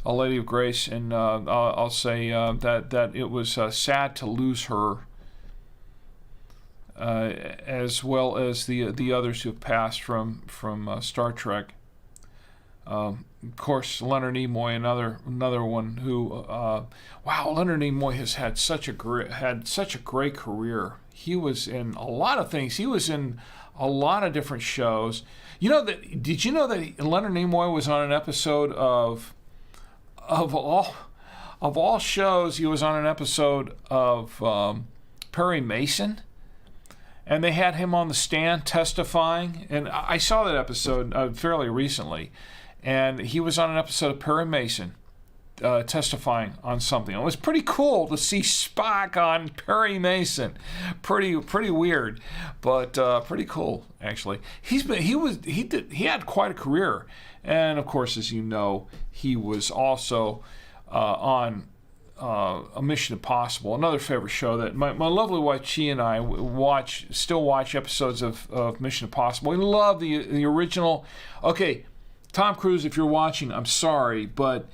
lady of grace. And I'll say that it was sad to lose her, as well as the others who have passed from Star Trek. Of course, Leonard Nimoy, another one who, wow, Leonard Nimoy has had such a great career. He was in a lot of things. He was in a lot of different shows. Did you know that Leonard Nimoy was on an episode of all shows? He was on an episode of Perry Mason, and they had him on the stand testifying. And I saw that episode fairly recently. And he was on an episode of Perry Mason testifying on something. It was pretty cool to see Spock on Perry Mason. Pretty weird, but pretty cool actually. He had quite a career, and of course, as you know, he was also on a Mission Impossible, another favorite show that my lovely wife, she and I still watch episodes of Mission Impossible. We love the original. Okay, Tom Cruise, if you're watching, I'm sorry, but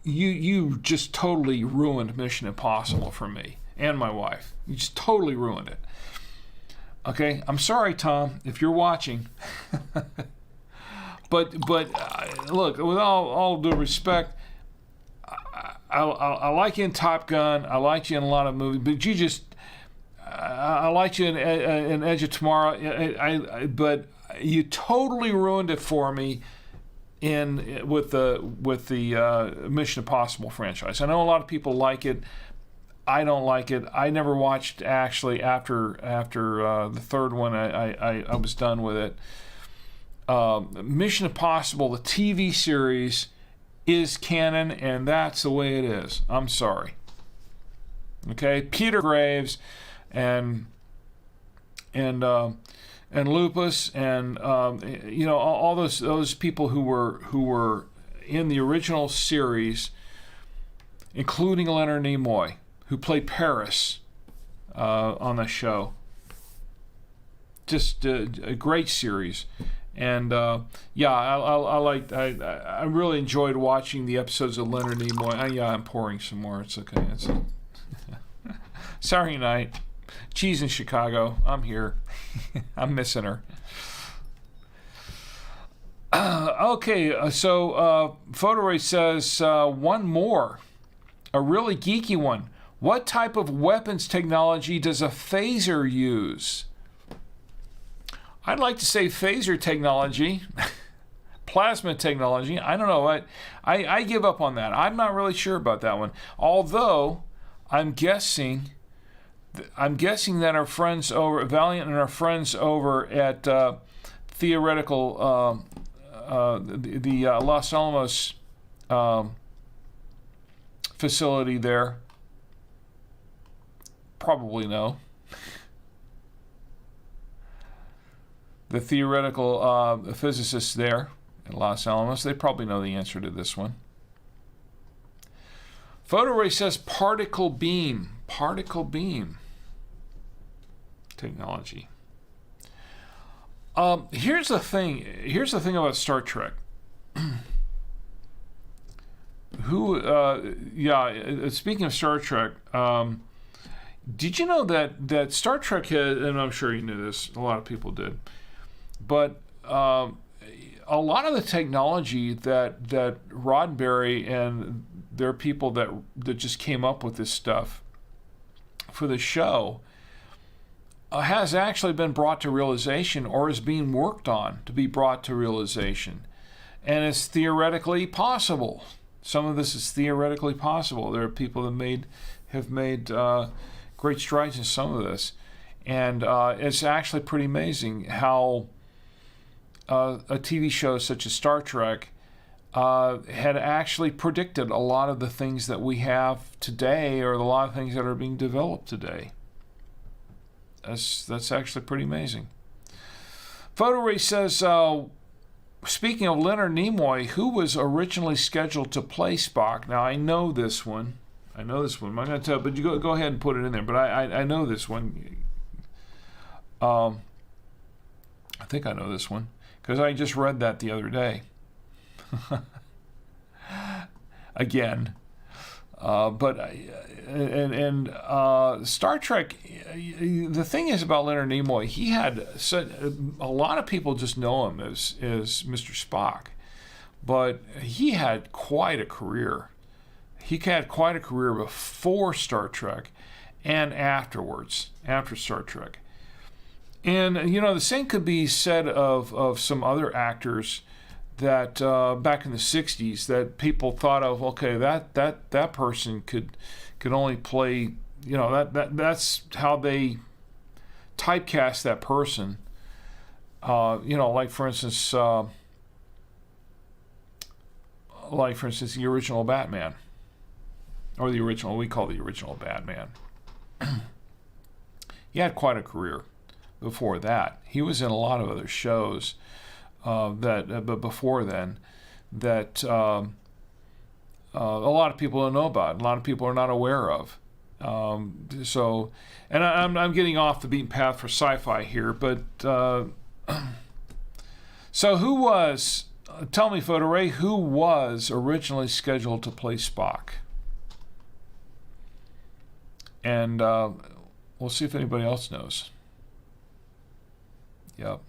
you just totally ruined Mission Impossible for me. and my wife. You just totally ruined it. Okay, I'm sorry, Tom, if you're watching. but look, with all due respect, I like you in Top Gun. I like you in a lot of movies, but you just I like you in Edge of Tomorrow. But you totally ruined it for me with the Mission Impossible franchise. I know a lot of people like it. I don't like it. I never watched actually after the third one. I was done with it. Mission Impossible, the TV series, is canon, and that's the way it is. I'm sorry. Okay, Peter Graves and Lupus and all those people who were in the original series, including Leonard Nimoy, who played Paris on the show. Just a great series. And I really enjoyed watching the episodes of Leonard Nimoy. I'm pouring some more. It's okay. Saturday night. She's in Chicago. I'm here. I'm missing her. So Photo Ray says one more, a really geeky one. What type of weapons technology does a phaser use? I'd like to say phaser technology, plasma technology. I don't know. I give up on that. I'm not really sure about that one. Although I'm guessing that our friends over Valiant and our friends over at Theoretical, the Los Alamos facility there, probably know. The theoretical physicists there at Los Alamos, they probably know the answer to this one. Photo Ray says particle beam technology. Here's the thing about Star Trek. Speaking of Star Trek, did you know that Star Trek had, and I'm sure you knew this, a lot of people did, but a lot of the technology that Roddenberry and their people that just came up with this stuff for the show has actually been brought to realization or is being worked on to be brought to realization, and it's theoretically possible. Some of this is theoretically possible. There are people that have made great strides in some of this, and it's actually pretty amazing how a TV show such as Star Trek had actually predicted a lot of the things that we have today, or a lot of things that are being developed today. That's actually pretty amazing. Photo Ray says, speaking of Leonard Nimoy, who was originally scheduled to play Spock? Now, I know this one. I'm not going to tell, but you go ahead and put it in there. But I know this one. I think I know this one because I just read that the other day. Again. Star Trek, the thing is about Leonard Nimoy, he had a lot of people just know him as Mr. Spock, but he had quite a career. He had quite a career before Star Trek and afterwards, after Star Trek. And, the same could be said of some other actors that back in the 60s that people thought of, okay, that person could only play, that's how they typecast that person. Like for instance, the original Batman, or we call the original Batman. He had quite a career before that. He was in a lot of other shows. But before then, that a lot of people don't know about, a lot of people are not aware of. So I'm getting off the beaten path for sci-fi here, but so who was? Tell me, Photo Ray, who was originally scheduled to play Spock? And we'll see if anybody else knows. Yep.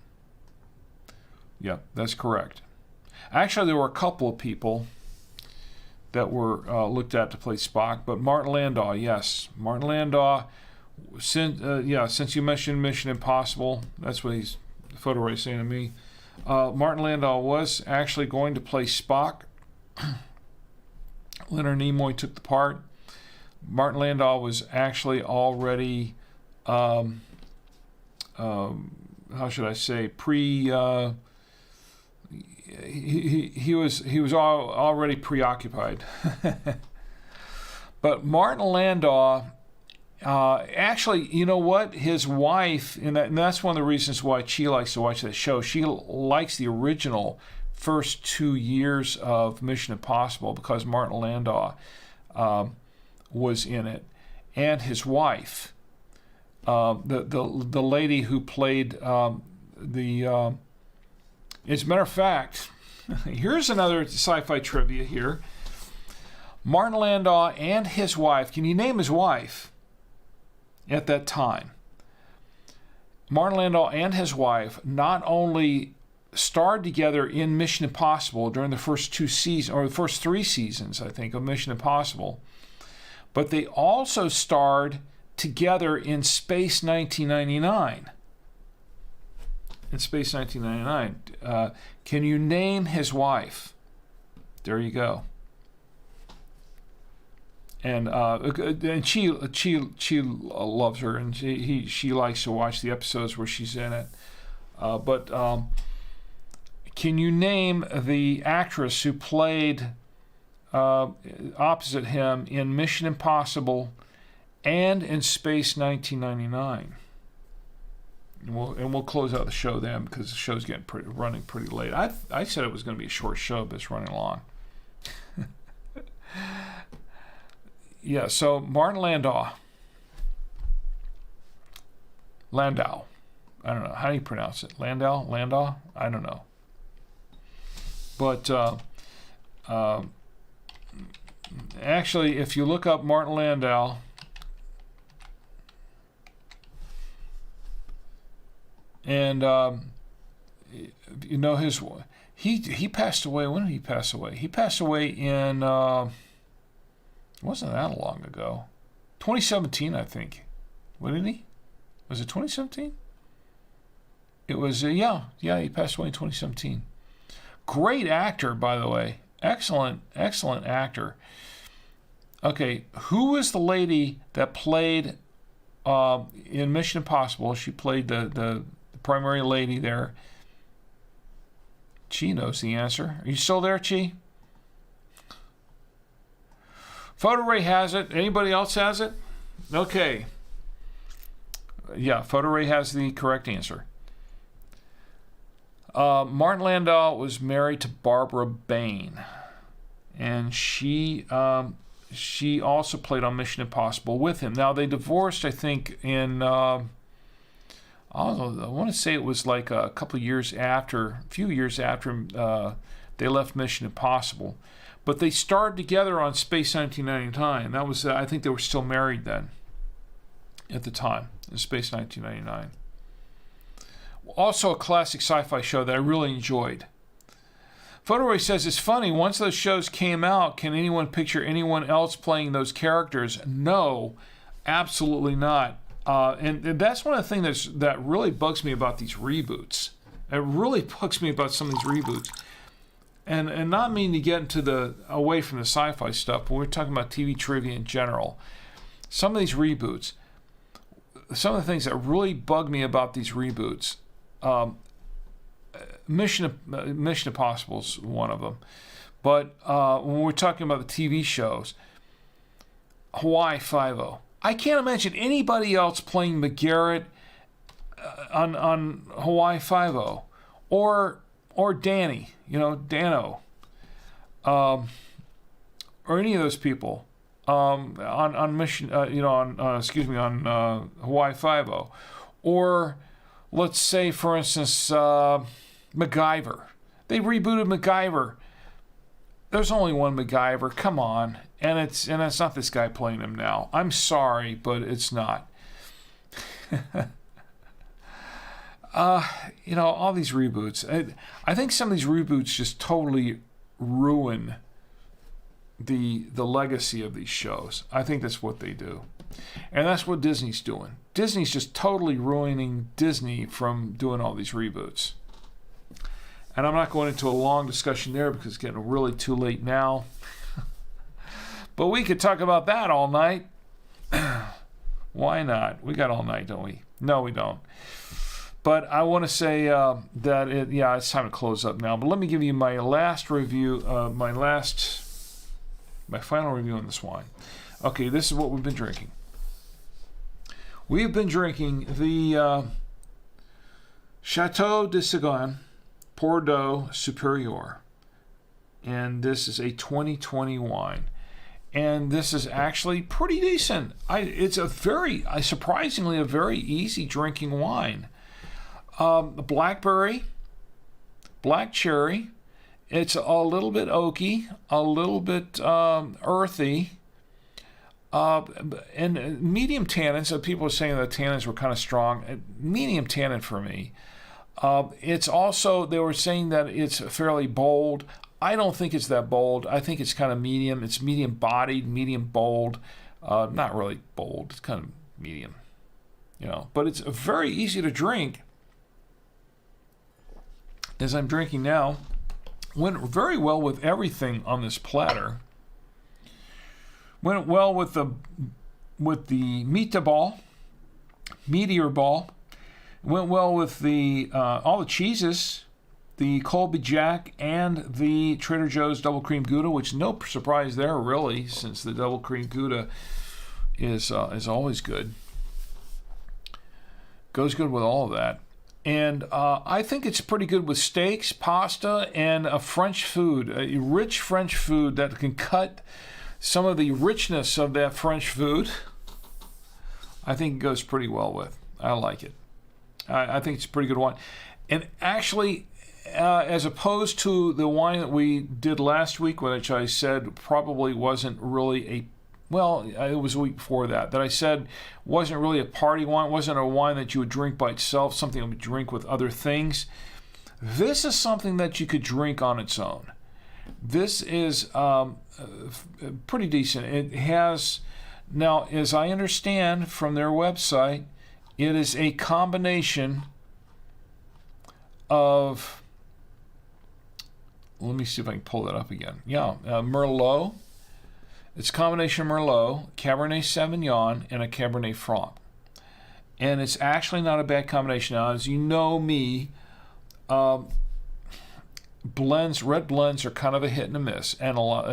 Yep, that's correct. Actually, there were a couple of people that were looked at to play Spock, but Martin Landau, yes. Martin Landau, since you mentioned Mission Impossible, that's what the photo array is saying to me. Martin Landau was actually going to play Spock. Leonard Nimoy took the part. Martin Landau was actually already, how should I say, he was already preoccupied. But Martin Landau, actually, you know what? His wife, and that's one of the reasons why she likes to watch that show. She likes the original first 2 years of Mission Impossible because Martin Landau was in it, and his wife, the lady who played the. As a matter of fact, here's another sci-fi trivia here. Martin Landau and his wife. Can you name his wife at that time? Martin Landau and his wife not only starred together in Mission Impossible during the first 2 seasons, or the first 3 seasons, I think, of Mission Impossible, but they also starred together in Space 1999. In Space 1999. Can you name his wife? There you go. And she loves her, and she likes to watch the episodes where she's in it. But can you name the actress who played opposite him in Mission Impossible and in Space 1999? And we'll close out the show then, because the show's running pretty late. I said it was going to be a short show, but it's running long. Yeah, so Martin Landau. I don't know. How do you pronounce it? Landau? I don't know. But actually, if you look up Martin Landau, and you know he passed away. When did he pass away? He passed away in it wasn't that long ago, 2017, I think. Wasn't he? Was it 2017? It was yeah. He passed away in 2017. Great actor, by the way. Excellent actor. Okay, who was the lady that played in Mission Impossible? She played the primary lady there. Chi knows the answer. Are you still there, Chi? Photo Ray has it. Anybody else has it? Okay. Yeah, Photo Ray has the correct answer. Martin Landau was married to Barbara Bain, and she also played on Mission Impossible with him. Now, they divorced, I think, in I want to say it was like a few years after they left Mission Impossible. But they starred together on Space 1999. That was, I think they were still married then, at the time, in Space 1999. Also a classic sci-fi show that I really enjoyed. Photoray says, it's funny, once those shows came out, can anyone picture anyone else playing those characters? No, absolutely not. And that's one of the things that really bugs me about these reboots. It really bugs me about some of these reboots. And not meaning to get into away from the sci-fi stuff, but we're talking about TV trivia in general. Some of these reboots, some of the things that really bug me about these reboots, Mission Impossible is one of them. But when we're talking about the TV shows, Hawaii Five-0, I can't imagine anybody else playing McGarrett on Hawaii Five-0, or Danny, Dano, or any of those people on Mission, on Hawaii Five-0, or let's say, for instance, MacGyver. They rebooted MacGyver. There's only one MacGyver. Come on. And it's not this guy playing him now. I'm sorry, but it's not. All these reboots. I think some of these reboots just totally ruin the legacy of these shows. I think that's what they do. And that's what Disney's doing. Disney's just totally ruining Disney from doing all these reboots. And I'm not going into a long discussion there because it's getting really too late now. But we could talk about that all night. Why not? We got all night, don't we? No, we don't. But I want to say that it's time to close up now. But let me give you my last review, my final review on this wine. Okay, this is what we've been drinking. We've been drinking the Chateau de Séguin Bordeaux Superior, and this is a 2020 wine. And this is actually pretty decent. It's surprisingly a very easy drinking wine. Blackberry, black cherry. It's a little bit oaky, a little bit earthy, and medium tannins. So people are saying that tannins were kind of strong. Medium tannin for me. It's also, they were saying that it's fairly bold. I don't think it's that bold. I think it's kind of medium. It's medium bodied, medium bold. Not really bold. It's kind of medium, But it's very easy to drink. As I'm drinking now, went very well with everything on this platter. Went well with the meteor ball. Went well with all the cheeses. The Colby Jack and the Trader Joe's Double Cream Gouda, which no surprise there really, since the Double Cream Gouda is always good. Goes good with all of that. And I think it's pretty good with steaks, pasta, and a French food, a rich French food that can cut some of the richness of that French food. I think it goes pretty well with. I like it. I think it's a pretty good wine. And actually, as opposed to the wine that we did last week, which I said probably wasn't really it was a week before that I said wasn't really a party wine, wasn't a wine that you would drink by itself, something you would drink with other things. This is something that you could drink on its own. This is pretty decent. It has, now, as I understand from their website, it is a combination of, let me see if I can pull that up again. Merlot. It's a combination of Merlot, Cabernet Sauvignon, and a Cabernet Franc. And it's actually not a bad combination. Now, as you know me, red blends are kind of a hit and a miss. And a lot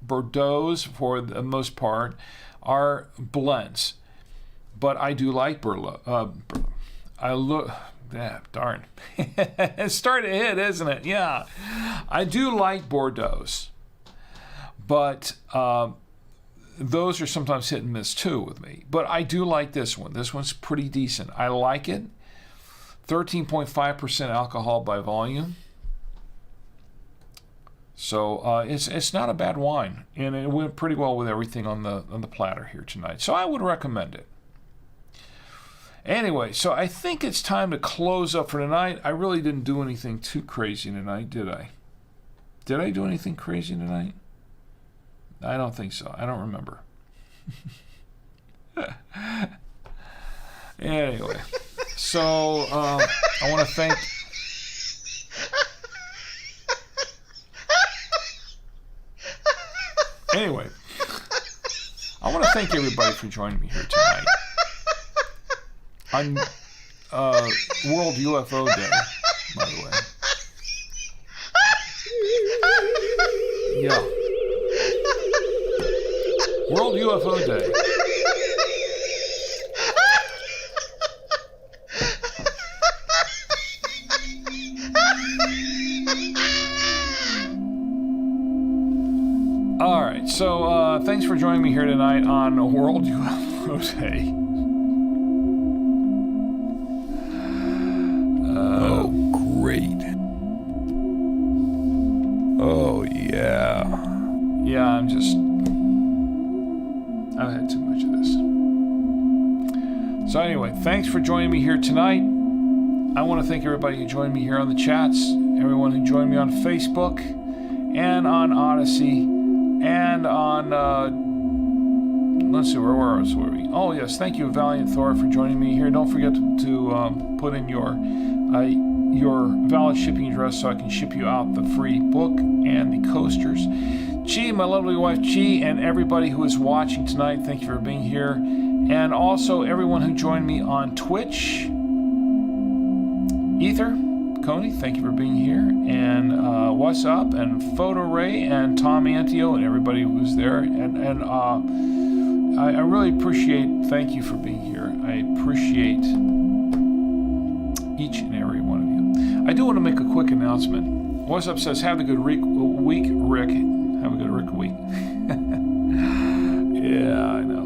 Bordeaux's, for the most part, are blends. But I do like Merlot. Darn. It's starting to hit, isn't it? Yeah. I do like Bordeaux's. But those are sometimes hit and miss too with me. But I do like this one. This one's pretty decent. I like it. 13.5% alcohol by volume. So it's not a bad wine, and it went pretty well with everything on the platter here tonight. So I would recommend it. Anyway, so I think it's time to close up for tonight. I really didn't do anything too crazy tonight, did I? Did I do anything crazy tonight? I don't think so. I don't remember. Anyway, so I want to thank... Anyway, I want to thank everybody for joining me here tonight on World UFO Day, by the way. Yeah. World UFO Day. All right, so thanks for joining me here tonight on World UFO Day. Oh, great. Oh, yeah. Yeah, I've had too much of this. So anyway, thanks for joining me here tonight. I want to thank everybody who joined me here on the chats, everyone who joined me on Facebook and on Odyssey and on, let's see, where were we? Oh yes, thank you, Valiant Thor, for joining me here. Don't forget to put in your valid shipping address so I can ship you out the free book and the coasters. Chi, my lovely wife Chi, and everybody who is watching tonight, thank you for being here. And also everyone who joined me on Twitch. Ether, Coney, thank you for being here. And What's Up, and Photo Ray, and Tom Antio, and everybody who was there. And I really thank you for being here. I appreciate each and every one of you. I do want to make a quick announcement. What's Up says, have a good week, Rick. Have a good Rick week. Yeah, I know.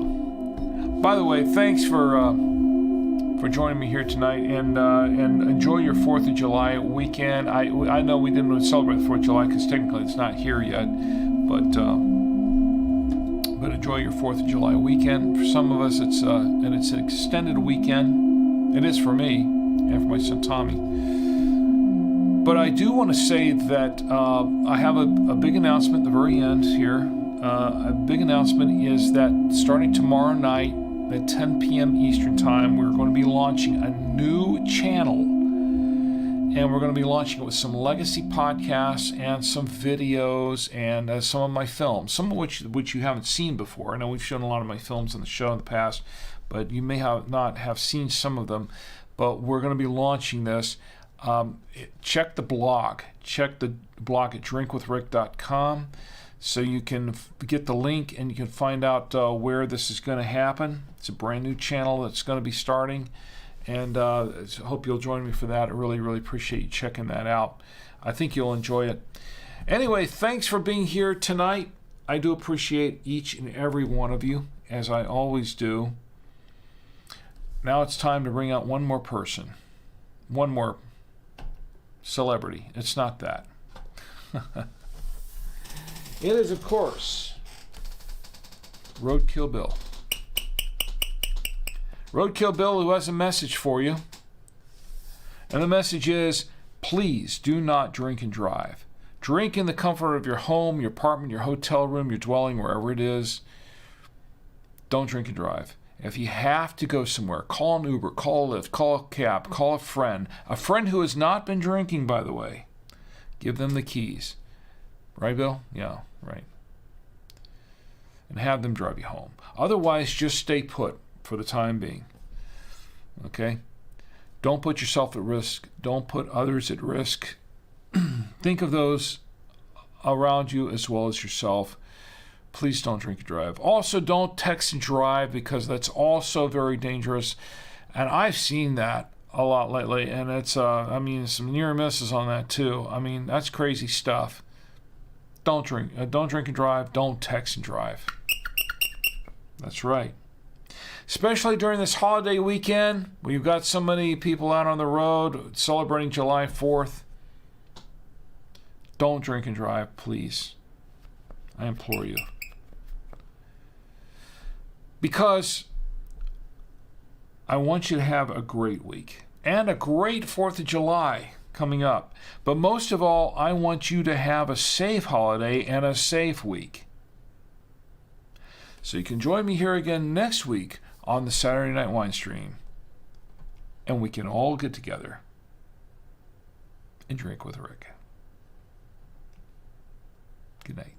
By the way, thanks for joining me here tonight, and enjoy your 4th of July weekend. I know we didn't celebrate the 4th of July because technically it's not here yet, but enjoy your 4th of July weekend. For some of us, it's an extended weekend. It is for me and for my son Tommy. But I do want to say that I have a big announcement at the very end here. A big announcement is that starting tomorrow night at 10 p.m. Eastern Time, we're going to be launching a new channel. And we're going to be launching it with some legacy podcasts and some videos and some of my films, some of which you haven't seen before. I know we've shown a lot of my films on the show in the past, but you may not have seen some of them. But we're going to be launching this. Check the blog. Check the blog at drinkwithrick.com so you can get the link and you can find out where this is going to happen. It's a brand new channel that's going to be starting, and I hope you'll join me for that. I really, really appreciate you checking that out. I think you'll enjoy it. Anyway, thanks for being here tonight. I do appreciate each and every one of you, as I always do. Now it's time to bring out one more person. One more celebrity. It's not that. It is, of course, Roadkill Bill. Roadkill Bill, who has a message for you. And the message is, please do not drink and drive. Drink in the comfort of your home, your apartment, your hotel room, your dwelling, wherever it is. Don't drink and drive. If you have to go somewhere, call an Uber, call a Lyft, call a cab, call a friend who has not been drinking, by the way. Give them the keys. Right, Bill? Yeah, right. And have them drive you home. Otherwise, just stay put for the time being. Okay? Don't put yourself at risk. Don't put others at risk. Think of those around you as well as yourself. Please don't drink and drive. Also, don't text and drive, because that's also very dangerous. And I've seen that a lot lately, and it's, some near misses on that too. That's crazy stuff. Don't drink and drive. Don't text and drive. That's right. Especially during this holiday weekend, where you've got so many people out on the road celebrating July 4th. Don't drink and drive, please. I implore you. Because I want you to have a great week and a great 4th of July coming up. But most of all, I want you to have a safe holiday and a safe week. So you can join me here again next week on the Saturday Night Winestream. And we can all get together and drink with Rick. Good night.